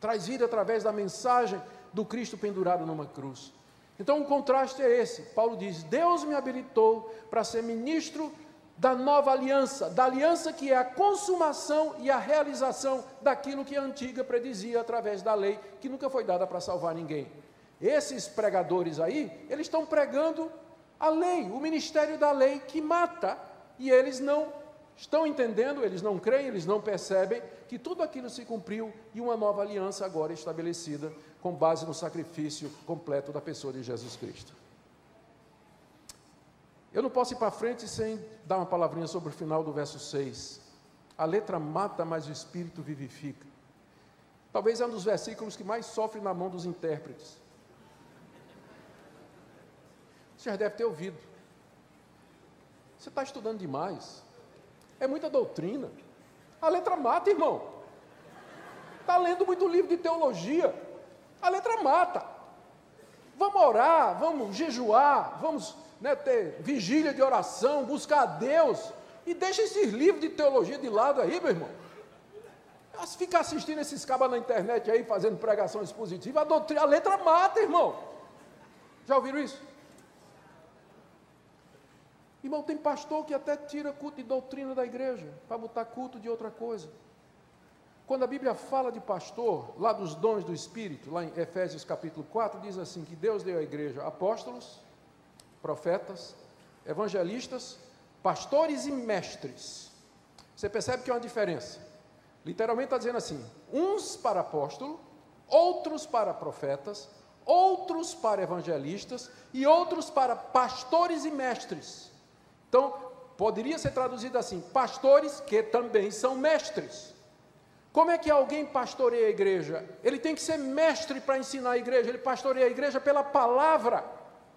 Speaker 1: traz vida através da mensagem do Cristo pendurado numa cruz. Então o contraste é esse. Paulo diz, Deus me habilitou para ser ministro da nova aliança, da aliança que é a consumação e a realização daquilo que a antiga predizia através da lei, que nunca foi dada para salvar ninguém. Esses pregadores aí, eles estão pregando a lei, o ministério da lei que mata, e eles não estão entendendo, eles não creem, eles não percebem que tudo aquilo se cumpriu e uma nova aliança agora é estabelecida com base no sacrifício completo da pessoa de Jesus Cristo. Eu não posso ir para frente sem dar uma palavrinha sobre o final do verso 6. A letra mata, mas o Espírito vivifica. Talvez é um dos versículos que mais sofre na mão dos intérpretes. Você já deve ter ouvido. Você está estudando demais. É muita doutrina. A letra mata, irmão. Está lendo muito livro de teologia. A letra mata. Vamos orar, vamos jejuar, vamos ter vigília de oração, buscar a Deus. E deixa esses livros de teologia de lado aí, meu irmão. Se ficar assistindo esses cabas na internet aí, fazendo pregação expositiva, a letra mata, irmão. Já ouviram isso? Irmão, tem pastor que até tira culto de doutrina da igreja, para botar culto de outra coisa. Quando a Bíblia fala de pastor, lá dos dons do Espírito, lá em Efésios capítulo 4, diz assim, que Deus deu à igreja apóstolos, profetas, evangelistas, pastores e mestres. Você percebe que é uma diferença. Literalmente está dizendo assim, uns para apóstolo, outros para profetas, outros para evangelistas e outros para pastores e mestres. Então, poderia ser traduzido assim, pastores que também são mestres. Como é que alguém pastoreia a igreja? Ele tem que ser mestre para ensinar a igreja, ele pastoreia a igreja pela palavra,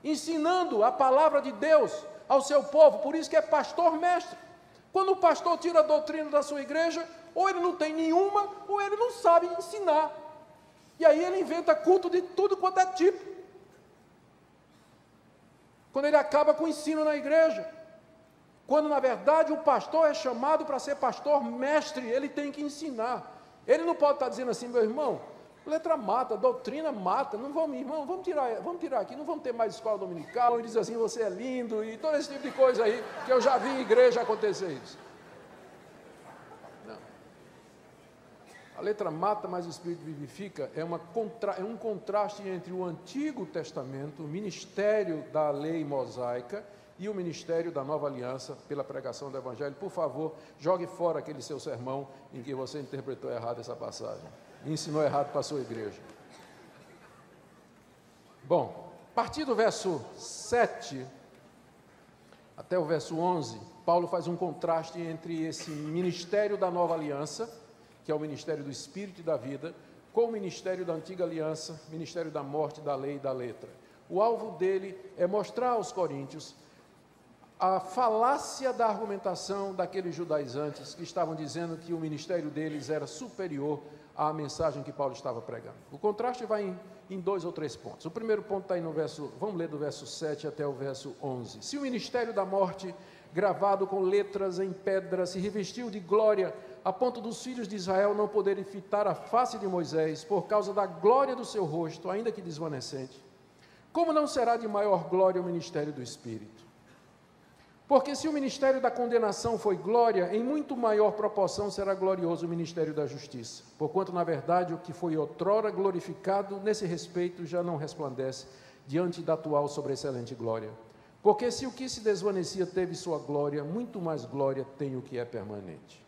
Speaker 1: ensinando a palavra de Deus ao seu povo, por isso que é pastor mestre. Quando o pastor tira a doutrina da sua igreja, ou ele não tem nenhuma, ou ele não sabe ensinar. E aí ele inventa culto de tudo quanto é tipo. Quando ele acaba com o ensino na igreja. Quando, na verdade, o pastor é chamado para ser pastor mestre, ele tem que ensinar. Ele não pode estar dizendo assim, meu irmão, letra mata, doutrina mata, não vamos, irmão, vamos tirar aqui, não vamos ter mais escola dominical, e diz assim, você é lindo, e todo esse tipo de coisa aí, que eu já vi em igreja acontecer isso. Não. A letra mata, mas o Espírito vivifica, é um contraste entre o Antigo Testamento, o ministério da lei mosaica, e o ministério da nova aliança pela pregação do Evangelho. Por favor, jogue fora aquele seu sermão em que você interpretou errado essa passagem, e ensinou errado para a sua igreja. Bom, a partir do verso 7 até o verso 11, Paulo faz um contraste entre esse ministério da nova aliança, que é o ministério do Espírito e da vida, com o ministério da antiga aliança, ministério da morte, da lei e da letra. O alvo dele é mostrar aos coríntios a falácia da argumentação daqueles judaizantes que estavam dizendo que o ministério deles era superior à mensagem que Paulo estava pregando. O contraste vai em 2 ou 3 pontos. O primeiro ponto está aí no verso, vamos ler do verso 7 até o verso 11. Se o ministério da morte, gravado com letras em pedra, se revestiu de glória, a ponto dos filhos de Israel não poderem fitar a face de Moisés, por causa da glória do seu rosto, ainda que desvanecente, como não será de maior glória o ministério do Espírito? Porque se o ministério da condenação foi glória, em muito maior proporção será glorioso o ministério da justiça. Porquanto, na verdade, o que foi outrora glorificado, nesse respeito, já não resplandece diante da atual sobreexcelente glória. Porque se o que se desvanecia teve sua glória, muito mais glória tem o que é permanente.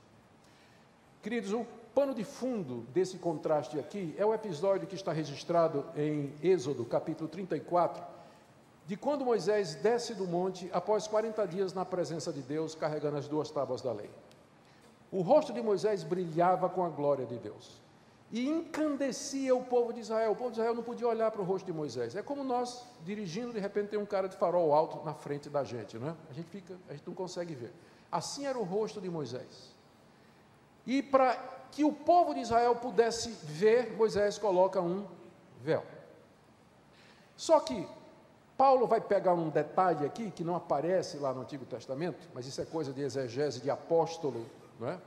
Speaker 1: Queridos, o pano de fundo desse contraste aqui é o episódio que está registrado em Êxodo, capítulo 34, de quando Moisés desce do monte após 40 dias na presença de Deus, carregando as 2 tábuas da lei. O rosto de Moisés brilhava com a glória de Deus e encandecia o povo de Israel. O povo de Israel não podia olhar para o rosto de Moisés. É como nós, dirigindo, de repente tem um cara de farol alto na frente da gente, não é? A gente não consegue ver. Assim era o rosto de Moisés. E para que o povo de Israel pudesse ver, Moisés coloca um véu. Só que Paulo vai pegar um detalhe aqui, que não aparece lá no Antigo Testamento, mas isso é coisa de exegese de apóstolo, não é?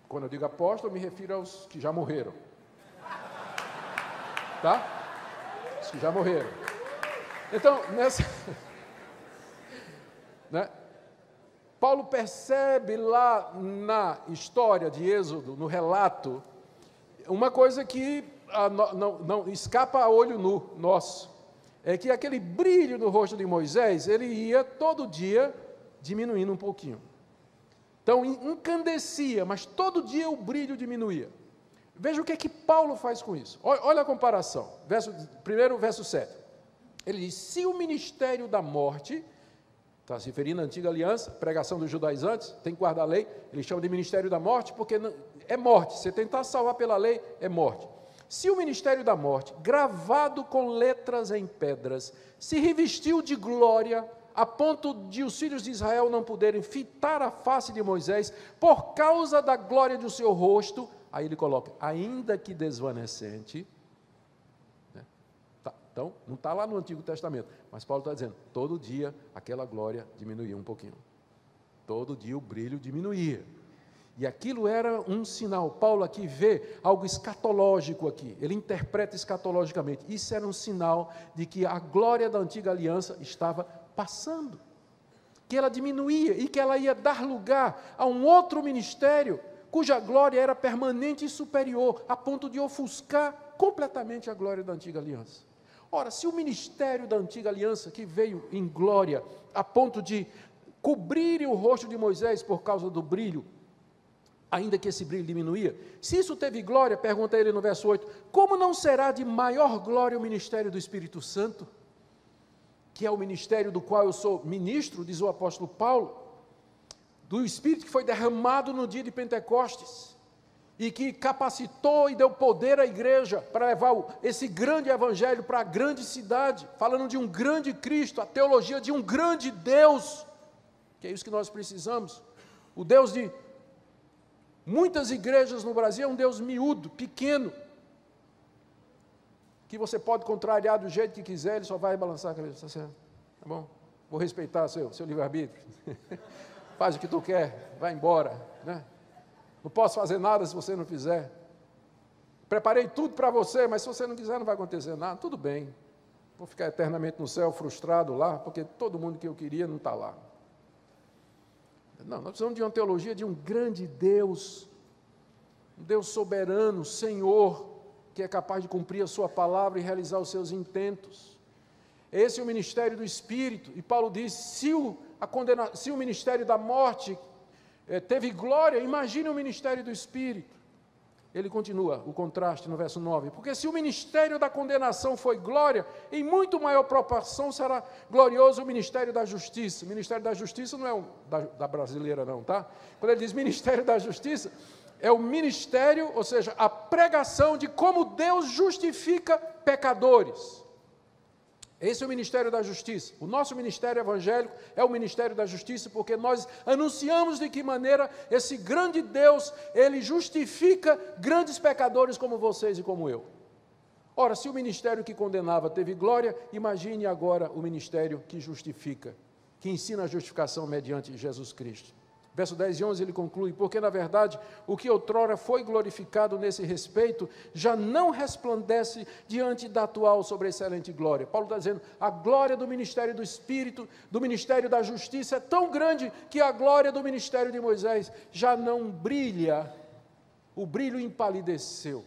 Speaker 1: Quando eu digo apóstolo, eu me refiro aos que já morreram. Tá? Os que já morreram. Então, nessa... né? Paulo percebe lá na história de Êxodo, no relato, uma coisa que não escapa a olho nu nosso. É que aquele brilho no rosto de Moisés, ele ia todo dia diminuindo um pouquinho. Então, encandecia, mas todo dia o brilho diminuía. Veja o que é que Paulo faz com isso. Olha a comparação. Primeiro, verso 7. Ele diz, se o ministério da morte, está se referindo à antiga aliança, pregação dos judaizantes, tem que guardar a lei, ele chama de ministério da morte, porque é morte. Você tentar salvar pela lei, é morte. Se o ministério da morte, gravado com letras em pedras, se revestiu de glória, a ponto de os filhos de Israel não poderem fitar a face de Moisés, por causa da glória do seu rosto, aí ele coloca, ainda que desvanecente, né? Então, não está lá no Antigo Testamento, mas Paulo está dizendo, todo dia aquela glória diminuía um pouquinho, todo dia o brilho diminuía. E aquilo era um sinal. Paulo aqui vê algo escatológico aqui. Ele interpreta escatologicamente. Isso era um sinal de que a glória da antiga aliança estava passando. Que ela diminuía e que ela ia dar lugar a um outro ministério, cuja glória era permanente e superior, a ponto de ofuscar completamente a glória da antiga aliança. Ora, se o ministério da antiga aliança, que veio em glória, a ponto de cobrir o rosto de Moisés por causa do brilho, ainda que esse brilho diminuía, se isso teve glória, pergunta ele no verso 8, como não será de maior glória o ministério do Espírito Santo, que é o ministério do qual eu sou ministro, diz o apóstolo Paulo, do Espírito que foi derramado no dia de Pentecostes, e que capacitou e deu poder à igreja para levar esse grande evangelho para a grande cidade, falando de um grande Cristo, a teologia de um grande Deus, que é isso que nós precisamos. O Deus de muitas igrejas no Brasil é um Deus miúdo, pequeno, que você pode contrariar do jeito que quiser, ele só vai balançar a cabeça, tá bom? Vou respeitar seu livre-arbítrio. Faz o que tu quer, vai embora, né? Não posso fazer nada se você não fizer. Preparei tudo para você, mas se você não quiser, não vai acontecer nada. Tudo bem, vou ficar eternamente no céu, frustrado lá, porque todo mundo que eu queria não está lá. Não, nós precisamos de uma teologia de um grande Deus, um Deus soberano, Senhor, que é capaz de cumprir a sua palavra e realizar os seus intentos. Esse é o ministério do Espírito, e Paulo diz, se o ministério da morte teve glória, imagine o ministério do Espírito. Ele continua, o contraste no verso 9, porque se o ministério da condenação foi glória, em muito maior proporção será glorioso o ministério da justiça. O ministério da justiça não é da brasileira não, tá? Quando ele diz ministério da justiça, é o ministério, ou seja, a pregação de como Deus justifica pecadores. Esse é o ministério da justiça. O nosso ministério evangélico é o ministério da justiça, porque nós anunciamos de que maneira esse grande Deus, ele justifica grandes pecadores como vocês e como eu. Ora, se o ministério que condenava teve glória, imagine agora o ministério que justifica, que ensina a justificação mediante Jesus Cristo. Verso 10 e 11 ele conclui, porque na verdade o que outrora foi glorificado nesse respeito, já não resplandece diante da atual sobreexcelente glória. Paulo está dizendo, a glória do ministério do Espírito, do ministério da justiça é tão grande, que a glória do ministério de Moisés já não brilha, o brilho empalideceu.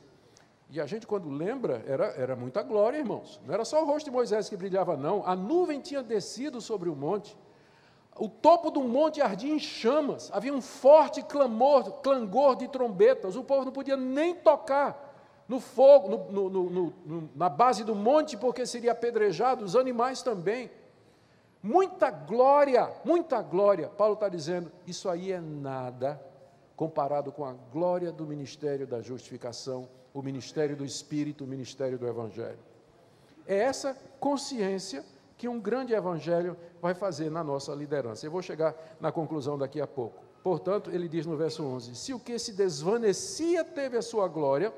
Speaker 1: E a gente quando lembra, era muita glória, irmãos, não era só o rosto de Moisés que brilhava não, a nuvem tinha descido sobre o monte, o topo do monte ardia em chamas, havia um forte clangor de trombetas, o povo não podia nem tocar no fogo, na base do monte, porque seria apedrejado, os animais também. Muita glória, Paulo está dizendo, isso aí é nada, comparado com a glória do ministério da justificação, o ministério do Espírito, o ministério do Evangelho. É essa consciência que um grande evangelho vai fazer na nossa liderança. Eu vou chegar na conclusão daqui a pouco. Portanto, ele diz no verso 11, se o que se desvanecia teve a sua glória,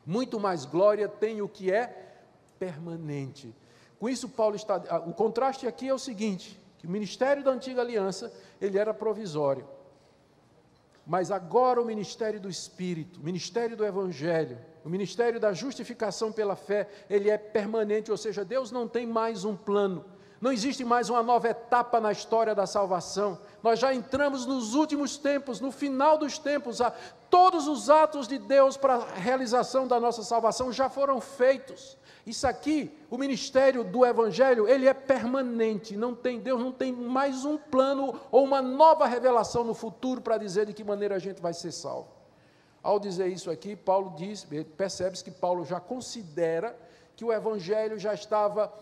Speaker 1: muito mais glória tem o que é permanente. Com isso, Paulo está... O contraste aqui é o seguinte, que o ministério da antiga aliança, ele era provisório. Mas agora o ministério do Espírito, o ministério do Evangelho, o ministério da justificação pela fé, ele é permanente, ou seja, Deus não tem mais um plano, não existe mais uma nova etapa na história da salvação, nós já entramos nos últimos tempos, no final dos tempos, todos os atos de Deus para a realização da nossa salvação já foram feitos. Isso aqui, o ministério do Evangelho, ele é permanente, Deus não tem mais um plano ou uma nova revelação no futuro para dizer de que maneira a gente vai ser salvo. Ao dizer isso aqui, Paulo diz, percebe-se que Paulo já considera que o Evangelho já estava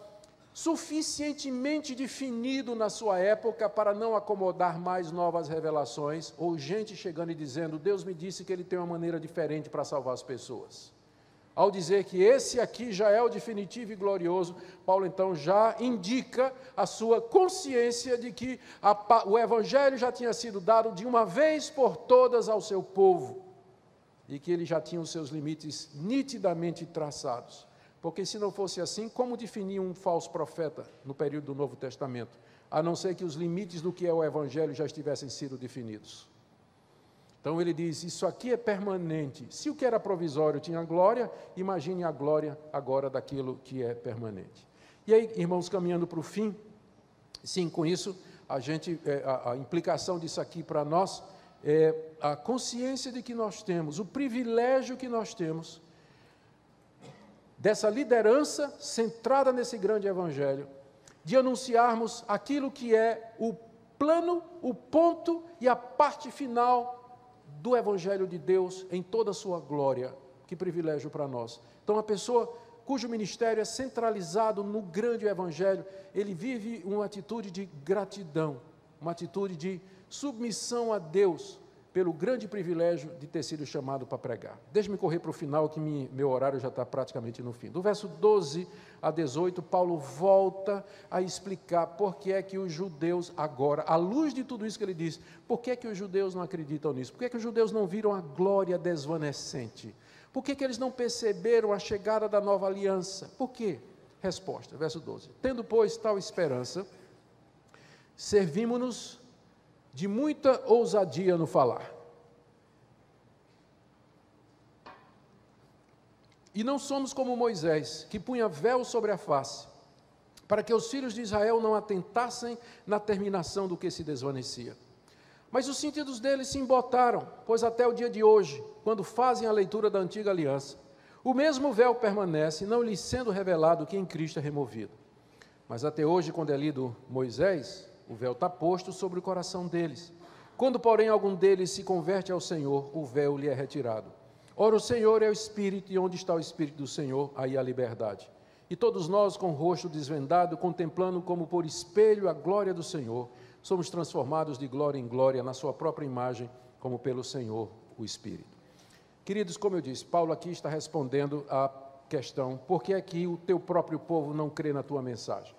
Speaker 1: suficientemente definido na sua época para não acomodar mais novas revelações, ou gente chegando e dizendo, Deus me disse que ele tem uma maneira diferente para salvar as pessoas. Ao dizer que esse aqui já é o definitivo e glorioso, Paulo então já indica a sua consciência de que o Evangelho já tinha sido dado de uma vez por todas ao seu povo, e que ele já tinha os seus limites nitidamente traçados. Porque se não fosse assim, como definir um falso profeta no período do Novo Testamento? A não ser que os limites do que é o Evangelho já estivessem sido definidos. Então ele diz, isso aqui é permanente. Se o que era provisório tinha glória, imagine a glória agora daquilo que é permanente. E aí, irmãos, caminhando para o fim, sim, com isso, a implicação disso aqui para nós a consciência de que nós temos, o privilégio que nós temos, dessa liderança centrada nesse grande evangelho, de anunciarmos aquilo que é o plano, o ponto e a parte final do evangelho de Deus em toda a sua glória. Que privilégio para nós. Então, a pessoa cujo ministério é centralizado no grande evangelho, ele vive uma atitude de gratidão, uma atitude de submissão a Deus, pelo grande privilégio de ter sido chamado para pregar. Deixe-me correr para o final, que meu horário já está praticamente no fim. Do verso 12 a 18, Paulo volta a explicar por que é que os judeus agora, à luz de tudo isso que ele diz, por que é que os judeus não acreditam nisso? Por que é que os judeus não viram a glória desvanecente? Por que é que eles não perceberam a chegada da nova aliança? Por quê? Resposta, verso 12. Tendo, pois, tal esperança, servimos-nos de muita ousadia no falar. E não somos como Moisés, que punha véu sobre a face, para que os filhos de Israel não atentassem na terminação do que se desvanecia. Mas os sentidos deles se embotaram, pois até o dia de hoje, quando fazem a leitura da antiga aliança, o mesmo véu permanece, não lhes sendo revelado que em Cristo é removido. Mas até hoje, quando é lido Moisés, o véu está posto sobre o coração deles. Quando, porém, algum deles se converte ao Senhor, o véu lhe é retirado. Ora, o Senhor é o Espírito, e onde está o Espírito do Senhor, aí há liberdade. E todos nós, com o rosto desvendado, contemplando como por espelho a glória do Senhor, somos transformados de glória em glória na sua própria imagem, como pelo Senhor, o Espírito. Queridos, como eu disse, Paulo aqui está respondendo à questão, por que é que o teu próprio povo não crê na tua mensagem?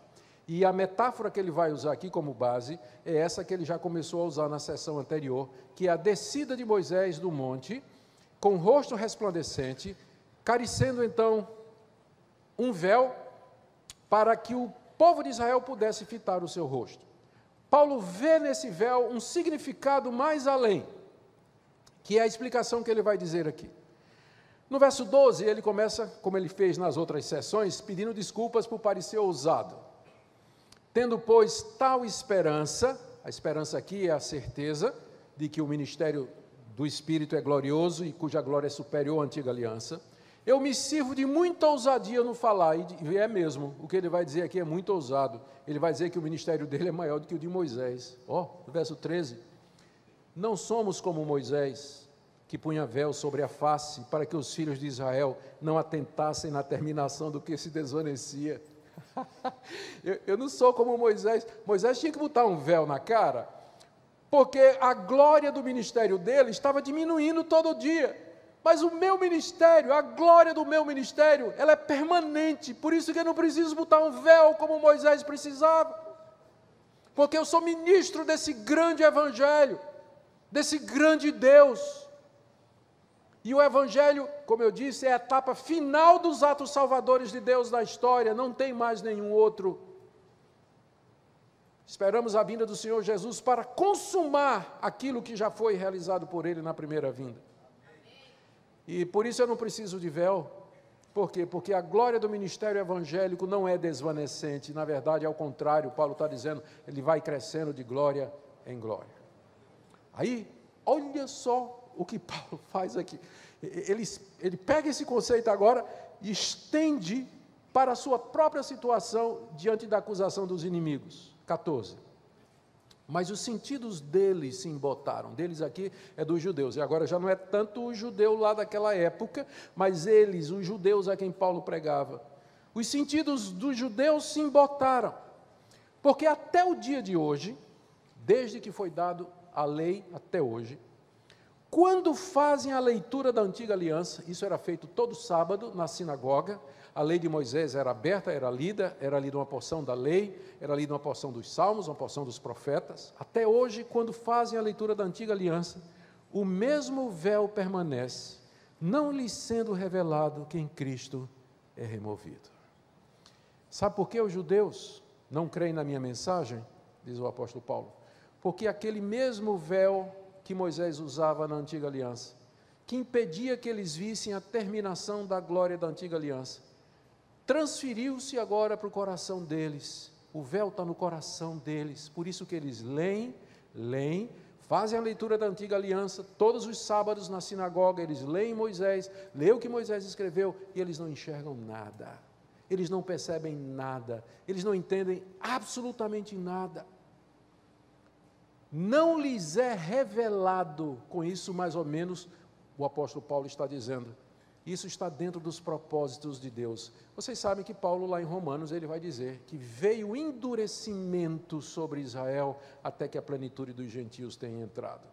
Speaker 1: E a metáfora que ele vai usar aqui como base é essa que ele já começou a usar na sessão anterior, que é a descida de Moisés do monte, com o rosto resplandecente, carecendo então um véu, para que o povo de Israel pudesse fitar o seu rosto. Paulo vê nesse véu um significado mais além, que é a explicação que ele vai dizer aqui. No verso 12, ele começa, como ele fez nas outras sessões, pedindo desculpas por parecer ousado. Tendo, pois, tal esperança, a esperança aqui é a certeza de que o ministério do Espírito é glorioso e cuja glória é superior à antiga aliança, eu me sirvo de muita ousadia no falar, e é mesmo, o que ele vai dizer aqui é muito ousado. Ele vai dizer que o ministério dele é maior do que o de Moisés. No verso 13, não somos como Moisés, que punha véu sobre a face, para que os filhos de Israel não atentassem na terminação do que se desvanecia. Eu não sou como Moisés. Moisés tinha que botar um véu na cara, porque a glória do ministério dele estava diminuindo todo dia. Mas o meu ministério, a glória do meu ministério, ela é permanente. Por isso que eu não preciso botar um véu como Moisés precisava. Porque eu sou ministro desse grande evangelho, desse grande Deus. E o evangelho, como eu disse, é a etapa final dos atos salvadores de Deus na história. Não tem mais nenhum outro. Esperamos a vinda do Senhor Jesus para consumar aquilo que já foi realizado por Ele na primeira vinda. E por isso eu não preciso de véu. Por quê? Porque a glória do ministério evangélico não é desvanecente. Na verdade, ao contrário, Paulo está dizendo, ele vai crescendo de glória em glória. Aí, olha só o que Paulo faz aqui. Ele pega esse conceito agora e estende para a sua própria situação diante da acusação dos inimigos. 14. Mas os sentidos deles se embotaram. Deles aqui é dos judeus. E agora já não é tanto o judeu lá daquela época, mas eles, os judeus a quem Paulo pregava. Os sentidos dos judeus se embotaram. Porque até o dia de hoje, desde que foi dado a lei até hoje, quando fazem a leitura da antiga aliança, isso era feito todo sábado na sinagoga, a lei de Moisés era aberta, era lida uma porção da lei, era lida uma porção dos salmos, uma porção dos profetas. Até hoje, quando fazem a leitura da antiga aliança, o mesmo véu permanece, não lhes sendo revelado que em Cristo é removido. Sabe por que os judeus não creem na minha mensagem? Diz o apóstolo Paulo. Porque aquele mesmo véu que Moisés usava na antiga aliança, que impedia que eles vissem a terminação da glória da antiga aliança, transferiu-se agora para o coração deles. O véu está no coração deles, por isso que eles leem, fazem a leitura da antiga aliança, todos os sábados na sinagoga, eles leem Moisés, leem o que Moisés escreveu, e eles não enxergam nada, eles não percebem nada, eles não entendem absolutamente nada. Não lhes é revelado, com isso mais ou menos, o apóstolo Paulo está dizendo, isso está dentro dos propósitos de Deus. Vocês sabem que Paulo, lá em Romanos, ele vai dizer que veio endurecimento sobre Israel até que a plenitude dos gentios tenha entrado.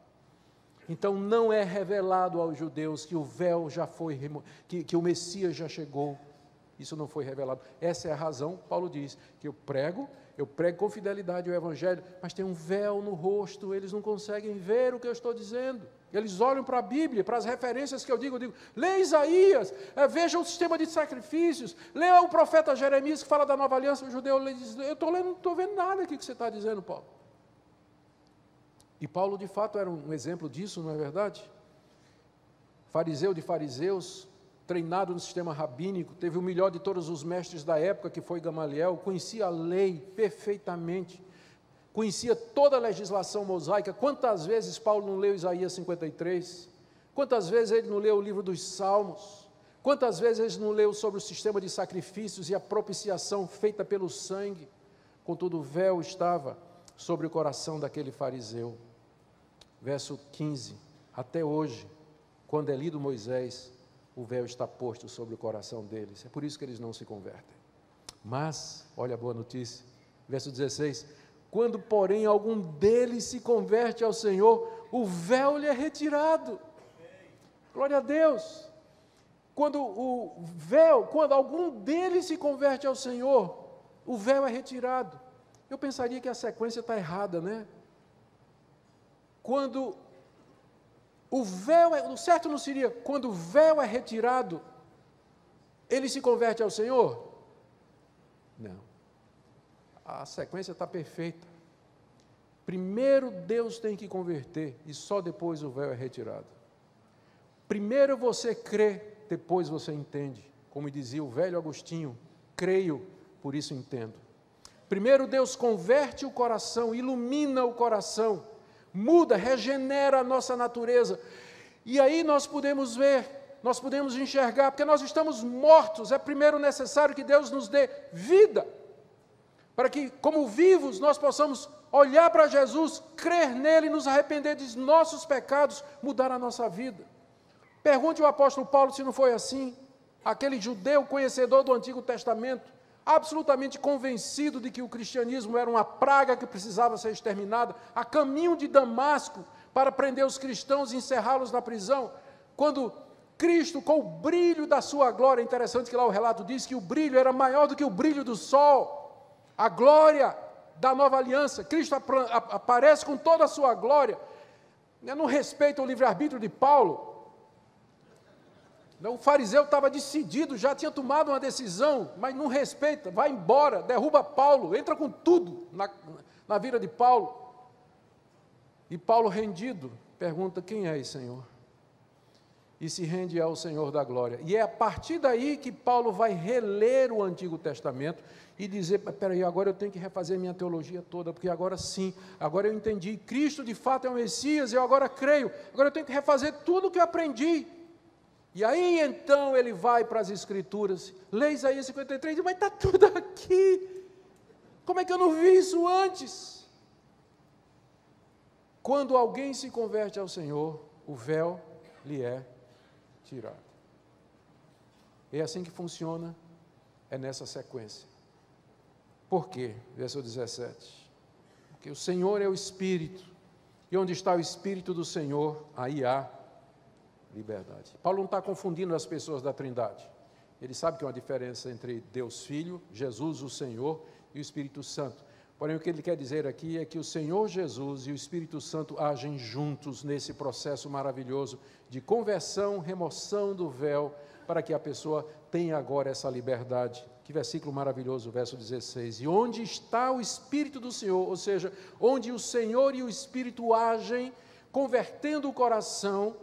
Speaker 1: Então, não é revelado aos judeus que o véu já foi, que o Messias já chegou. Isso não foi revelado. Essa é a razão, Paulo diz, que eu prego com fidelidade o Evangelho, mas tem um véu no rosto, eles não conseguem ver o que eu estou dizendo. Eles olham para a Bíblia, para as referências que eu digo, lê Isaías, veja o sistema de sacrifícios, lê o profeta Jeremias que fala da nova aliança, o judeu diz, eu estou lendo, não estou vendo nada aqui que você está dizendo, Paulo. E Paulo, de fato, era um exemplo disso, não é verdade? Fariseu de fariseus, treinado no sistema rabínico, teve o melhor de todos os mestres da época, que foi Gamaliel, conhecia a lei perfeitamente, conhecia toda a legislação mosaica. Quantas vezes Paulo não leu Isaías 53? Quantas vezes ele não leu o livro dos Salmos? Quantas vezes ele não leu sobre o sistema de sacrifícios e a propiciação feita pelo sangue? Contudo, o véu estava sobre o coração daquele fariseu. Verso 15, até hoje, quando é lido Moisés, o véu está posto sobre o coração deles. É por isso que eles não se convertem. Mas, olha a boa notícia, verso 16, quando, porém, algum deles se converte ao Senhor, o véu lhe é retirado. Glória a Deus. Quando algum deles se converte ao Senhor, o véu é retirado. Eu pensaria que a sequência está errada, né? Quando o certo não seria, quando o véu é retirado, ele se converte ao Senhor? Não. A sequência está perfeita. Primeiro Deus tem que converter e só depois o véu é retirado. Primeiro você crê, depois você entende. Como dizia o velho Agostinho, creio, por isso entendo. Primeiro Deus converte o coração, ilumina o coração, muda, regenera a nossa natureza. E aí nós podemos ver, nós podemos enxergar, porque nós estamos mortos. É primeiro necessário que Deus nos dê vida, para que, como vivos, nós possamos olhar para Jesus, crer nele, nos arrepender dos nossos pecados, mudar a nossa vida. Pergunte ao apóstolo Paulo se não foi assim. Aquele judeu conhecedor do Antigo Testamento, absolutamente convencido de que o cristianismo era uma praga que precisava ser exterminada, a caminho de Damasco para prender os cristãos e encerrá-los na prisão, quando Cristo, com o brilho da sua glória, é interessante que lá o relato diz que o brilho era maior do que o brilho do sol, a glória da nova aliança, Cristo aparece com toda a sua glória, não respeita o livre-arbítrio de Paulo. O fariseu estava decidido, já tinha tomado uma decisão, mas não respeita, vai embora, derruba Paulo, entra com tudo na vida de Paulo. E Paulo, rendido, pergunta, quem és, Senhor? E se rende ao Senhor da glória. E é a partir daí que Paulo vai reler o Antigo Testamento e dizer, peraí, agora eu tenho que refazer minha teologia toda, porque agora sim, agora eu entendi, Cristo de fato é o Messias, eu agora creio, agora eu tenho que refazer tudo o que eu aprendi. E aí então ele vai para as Escrituras, lê Isaías 53, mas está tudo aqui, como é que eu não vi isso antes? Quando alguém se converte ao Senhor, o véu lhe é tirado. É assim que funciona, é nessa sequência. Por quê? Verso 17. Porque o Senhor é o Espírito, e onde está o Espírito do Senhor, aí há liberdade. Paulo não está confundindo as pessoas da Trindade. Ele sabe que há uma diferença entre Deus Filho, Jesus o Senhor e o Espírito Santo. Porém, o que ele quer dizer aqui é que o Senhor Jesus e o Espírito Santo agem juntos nesse processo maravilhoso de conversão, remoção do véu, para que a pessoa tenha agora essa liberdade. Que versículo maravilhoso, verso 16. E onde está o Espírito do Senhor, ou seja, onde o Senhor e o Espírito agem, convertendo o coração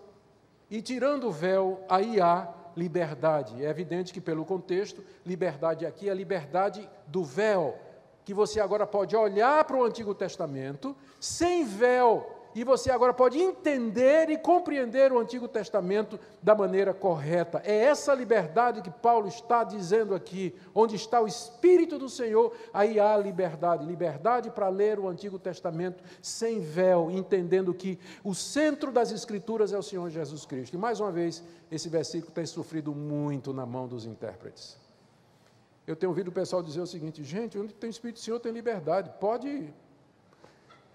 Speaker 1: e tirando o véu, aí há liberdade. É evidente que, pelo contexto, liberdade aqui é a liberdade do véu, que você agora pode olhar para o Antigo Testamento, sem véu, e você agora pode entender e compreender o Antigo Testamento da maneira correta. É essa liberdade que Paulo está dizendo aqui. Onde está o Espírito do Senhor, aí há liberdade. Liberdade para ler o Antigo Testamento sem véu, entendendo que o centro das Escrituras é o Senhor Jesus Cristo. E mais uma vez, esse versículo tem sofrido muito na mão dos intérpretes. Eu tenho ouvido o pessoal dizer o seguinte: gente, onde tem o Espírito do Senhor tem liberdade. Pode...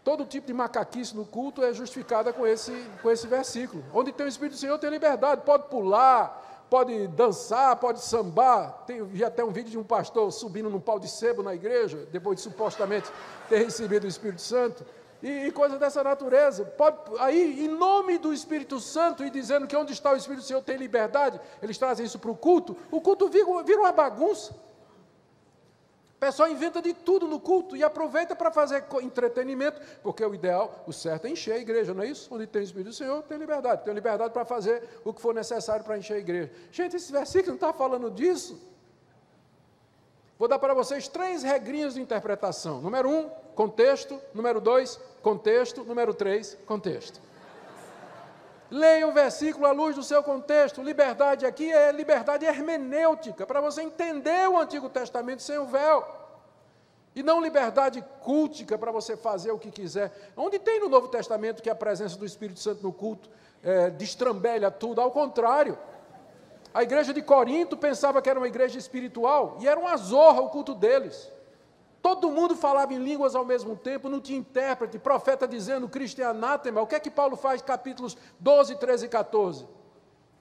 Speaker 1: Todo tipo de macaquice no culto é justificada com esse versículo. Onde tem o Espírito do Senhor tem liberdade. Pode pular, pode dançar, pode sambar. Vi até um vídeo de um pastor subindo num pau de sebo na igreja, depois de supostamente ter recebido o Espírito Santo. E coisas dessa natureza. Aí, em nome do Espírito Santo, e dizendo que onde está o Espírito do Senhor tem liberdade, eles trazem isso para o culto vira uma bagunça. O pessoal inventa de tudo no culto e aproveita para fazer entretenimento, porque o ideal, o certo é encher a igreja, não é isso? Onde tem o Espírito do Senhor, tem liberdade para fazer o que for necessário para encher a igreja. Gente, esse versículo não está falando disso. Vou dar para vocês 3 regrinhas de interpretação. Número 1, contexto. Número 2, contexto. Número 3, contexto. Leia o versículo à luz do seu contexto. Liberdade aqui é liberdade hermenêutica, para você entender o Antigo Testamento sem o véu. E não liberdade cultica para você fazer o que quiser. Onde tem no Novo Testamento que a presença do Espírito Santo no culto destrambelha tudo? Ao contrário. A igreja de Corinto pensava que era uma igreja espiritual e era uma zorra o culto deles. Todo mundo falava em línguas ao mesmo tempo, não tinha intérprete, profeta dizendo Cristo é anátema. O que é que Paulo faz? Capítulos 12, 13 e 14.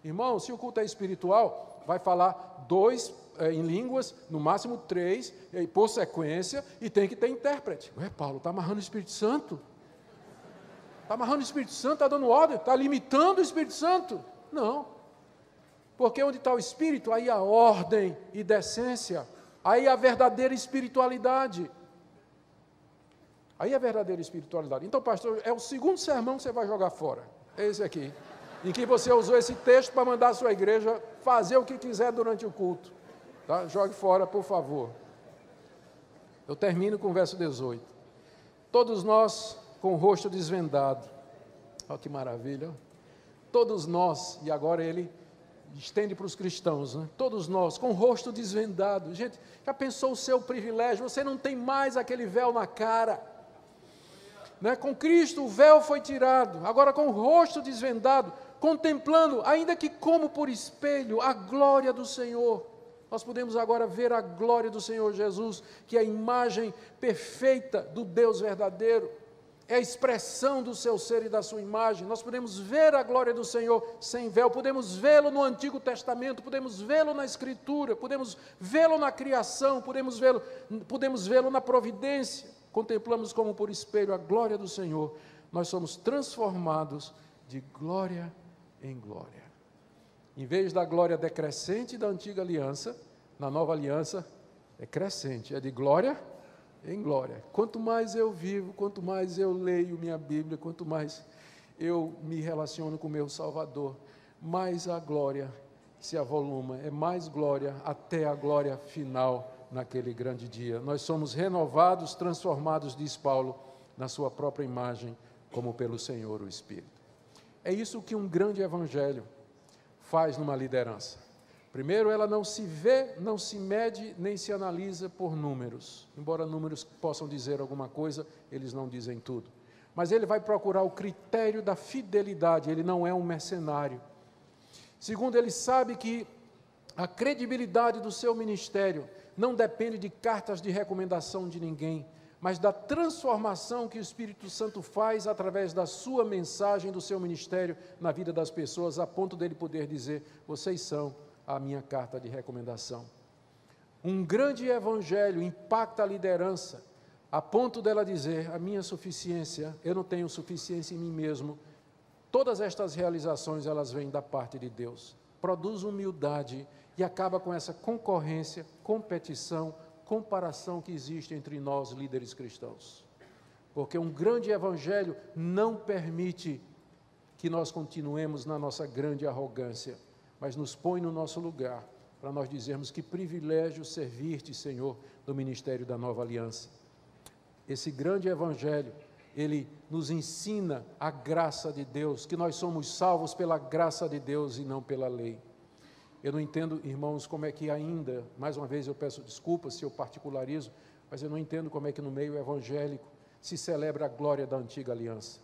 Speaker 1: Irmão, se o culto é espiritual, vai falar 2 em línguas, no máximo 3, por sequência, e tem que ter intérprete. Ué, Paulo, está amarrando o Espírito Santo? Está amarrando o Espírito Santo, está dando ordem, está limitando o Espírito Santo? Não. Porque onde está o Espírito, aí a ordem e decência. Aí a verdadeira espiritualidade. Aí a verdadeira espiritualidade. Então, pastor, é o segundo sermão que você vai jogar fora. É esse aqui. Em que você usou esse texto para mandar a sua igreja fazer o que quiser durante o culto. Tá? Jogue fora, por favor. Eu termino com o verso 18. Todos nós com o rosto desvendado. Olha que maravilha. Todos nós, e agora ele estende para os cristãos, né? Todos nós, com o rosto desvendado. Gente, já pensou o seu privilégio? Você não tem mais aquele véu na cara. Né? Com Cristo o véu foi tirado, agora com o rosto desvendado, contemplando, ainda que como por espelho, a glória do Senhor. Nós podemos agora ver a glória do Senhor Jesus, que é a imagem perfeita do Deus verdadeiro. É a expressão do seu ser e da sua imagem. Nós podemos ver a glória do Senhor sem véu, podemos vê-lo no Antigo Testamento, podemos vê-lo na Escritura, podemos vê-lo na criação, podemos vê-lo na providência. Contemplamos como por espelho a glória do Senhor. Nós somos transformados de glória em glória. Em vez da glória decrescente da antiga aliança, na nova aliança é crescente, é de glória em glória. Quanto mais eu vivo, quanto mais eu leio minha Bíblia, quanto mais eu me relaciono com o meu Salvador, mais a glória se avoluma, é mais glória até a glória final naquele grande dia. Nós somos renovados, transformados, diz Paulo, na sua própria imagem, como pelo Senhor o Espírito. É isso que um grande evangelho faz numa liderança. Primeiro, ela não se vê, não se mede, nem se analisa por números. Embora números possam dizer alguma coisa, eles não dizem tudo. Mas ele vai procurar o critério da fidelidade, ele não é um mercenário. Segundo, ele sabe que a credibilidade do seu ministério não depende de cartas de recomendação de ninguém, mas da transformação que o Espírito Santo faz através da sua mensagem, do seu ministério na vida das pessoas, a ponto dele poder dizer, vocês são a minha carta de recomendação. Um grande evangelho impacta a liderança, a ponto dela dizer, a minha suficiência, eu não tenho suficiência em mim mesmo, todas estas realizações, elas vêm da parte de Deus. Produz humildade e acaba com essa concorrência, competição, comparação que existe entre nós, líderes cristãos. Porque um grande evangelho não permite que nós continuemos na nossa grande arrogância, mas nos põe no nosso lugar, para nós dizermos que privilégio servir-te, Senhor, no ministério da nova aliança. Esse grande evangelho ele nos ensina a graça de Deus, que nós somos salvos pela graça de Deus e não pela lei. Eu não entendo, irmãos, como é que ainda, mais uma vez eu peço desculpas se eu particularizo, mas eu não entendo como é que no meio evangélico se celebra a glória da antiga aliança.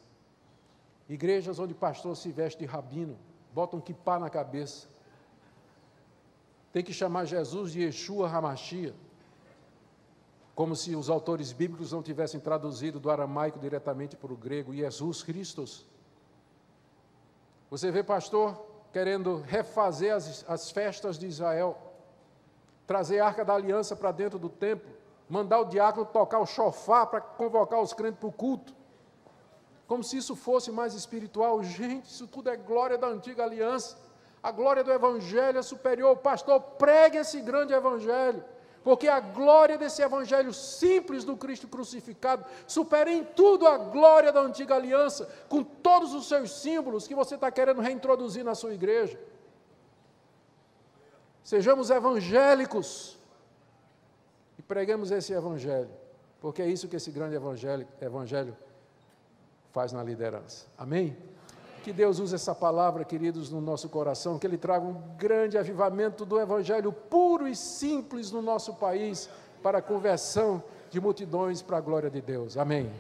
Speaker 1: Igrejas onde pastor se veste de rabino, bota um quipá na cabeça, tem que chamar Jesus de Yeshua HaMashiach, como se os autores bíblicos não tivessem traduzido do aramaico diretamente para o grego, Jesus Christus. Você vê pastor querendo refazer as festas de Israel, trazer a Arca da Aliança para dentro do templo, mandar o diácono tocar o chofar para convocar os crentes para o culto, como se isso fosse mais espiritual. Gente, isso tudo é glória da antiga aliança. A glória do evangelho é superior. Pastor, pregue esse grande evangelho, porque a glória desse evangelho simples do Cristo crucificado supera em tudo a glória da antiga aliança, com todos os seus símbolos que você está querendo reintroduzir na sua igreja. Sejamos evangélicos e preguemos esse evangelho, porque é isso que esse grande evangelho faz na liderança. Amém? Que Deus use essa palavra, queridos, no nosso coração, que Ele traga um grande avivamento do evangelho puro e simples no nosso país, para a conversão de multidões para a glória de Deus. Amém.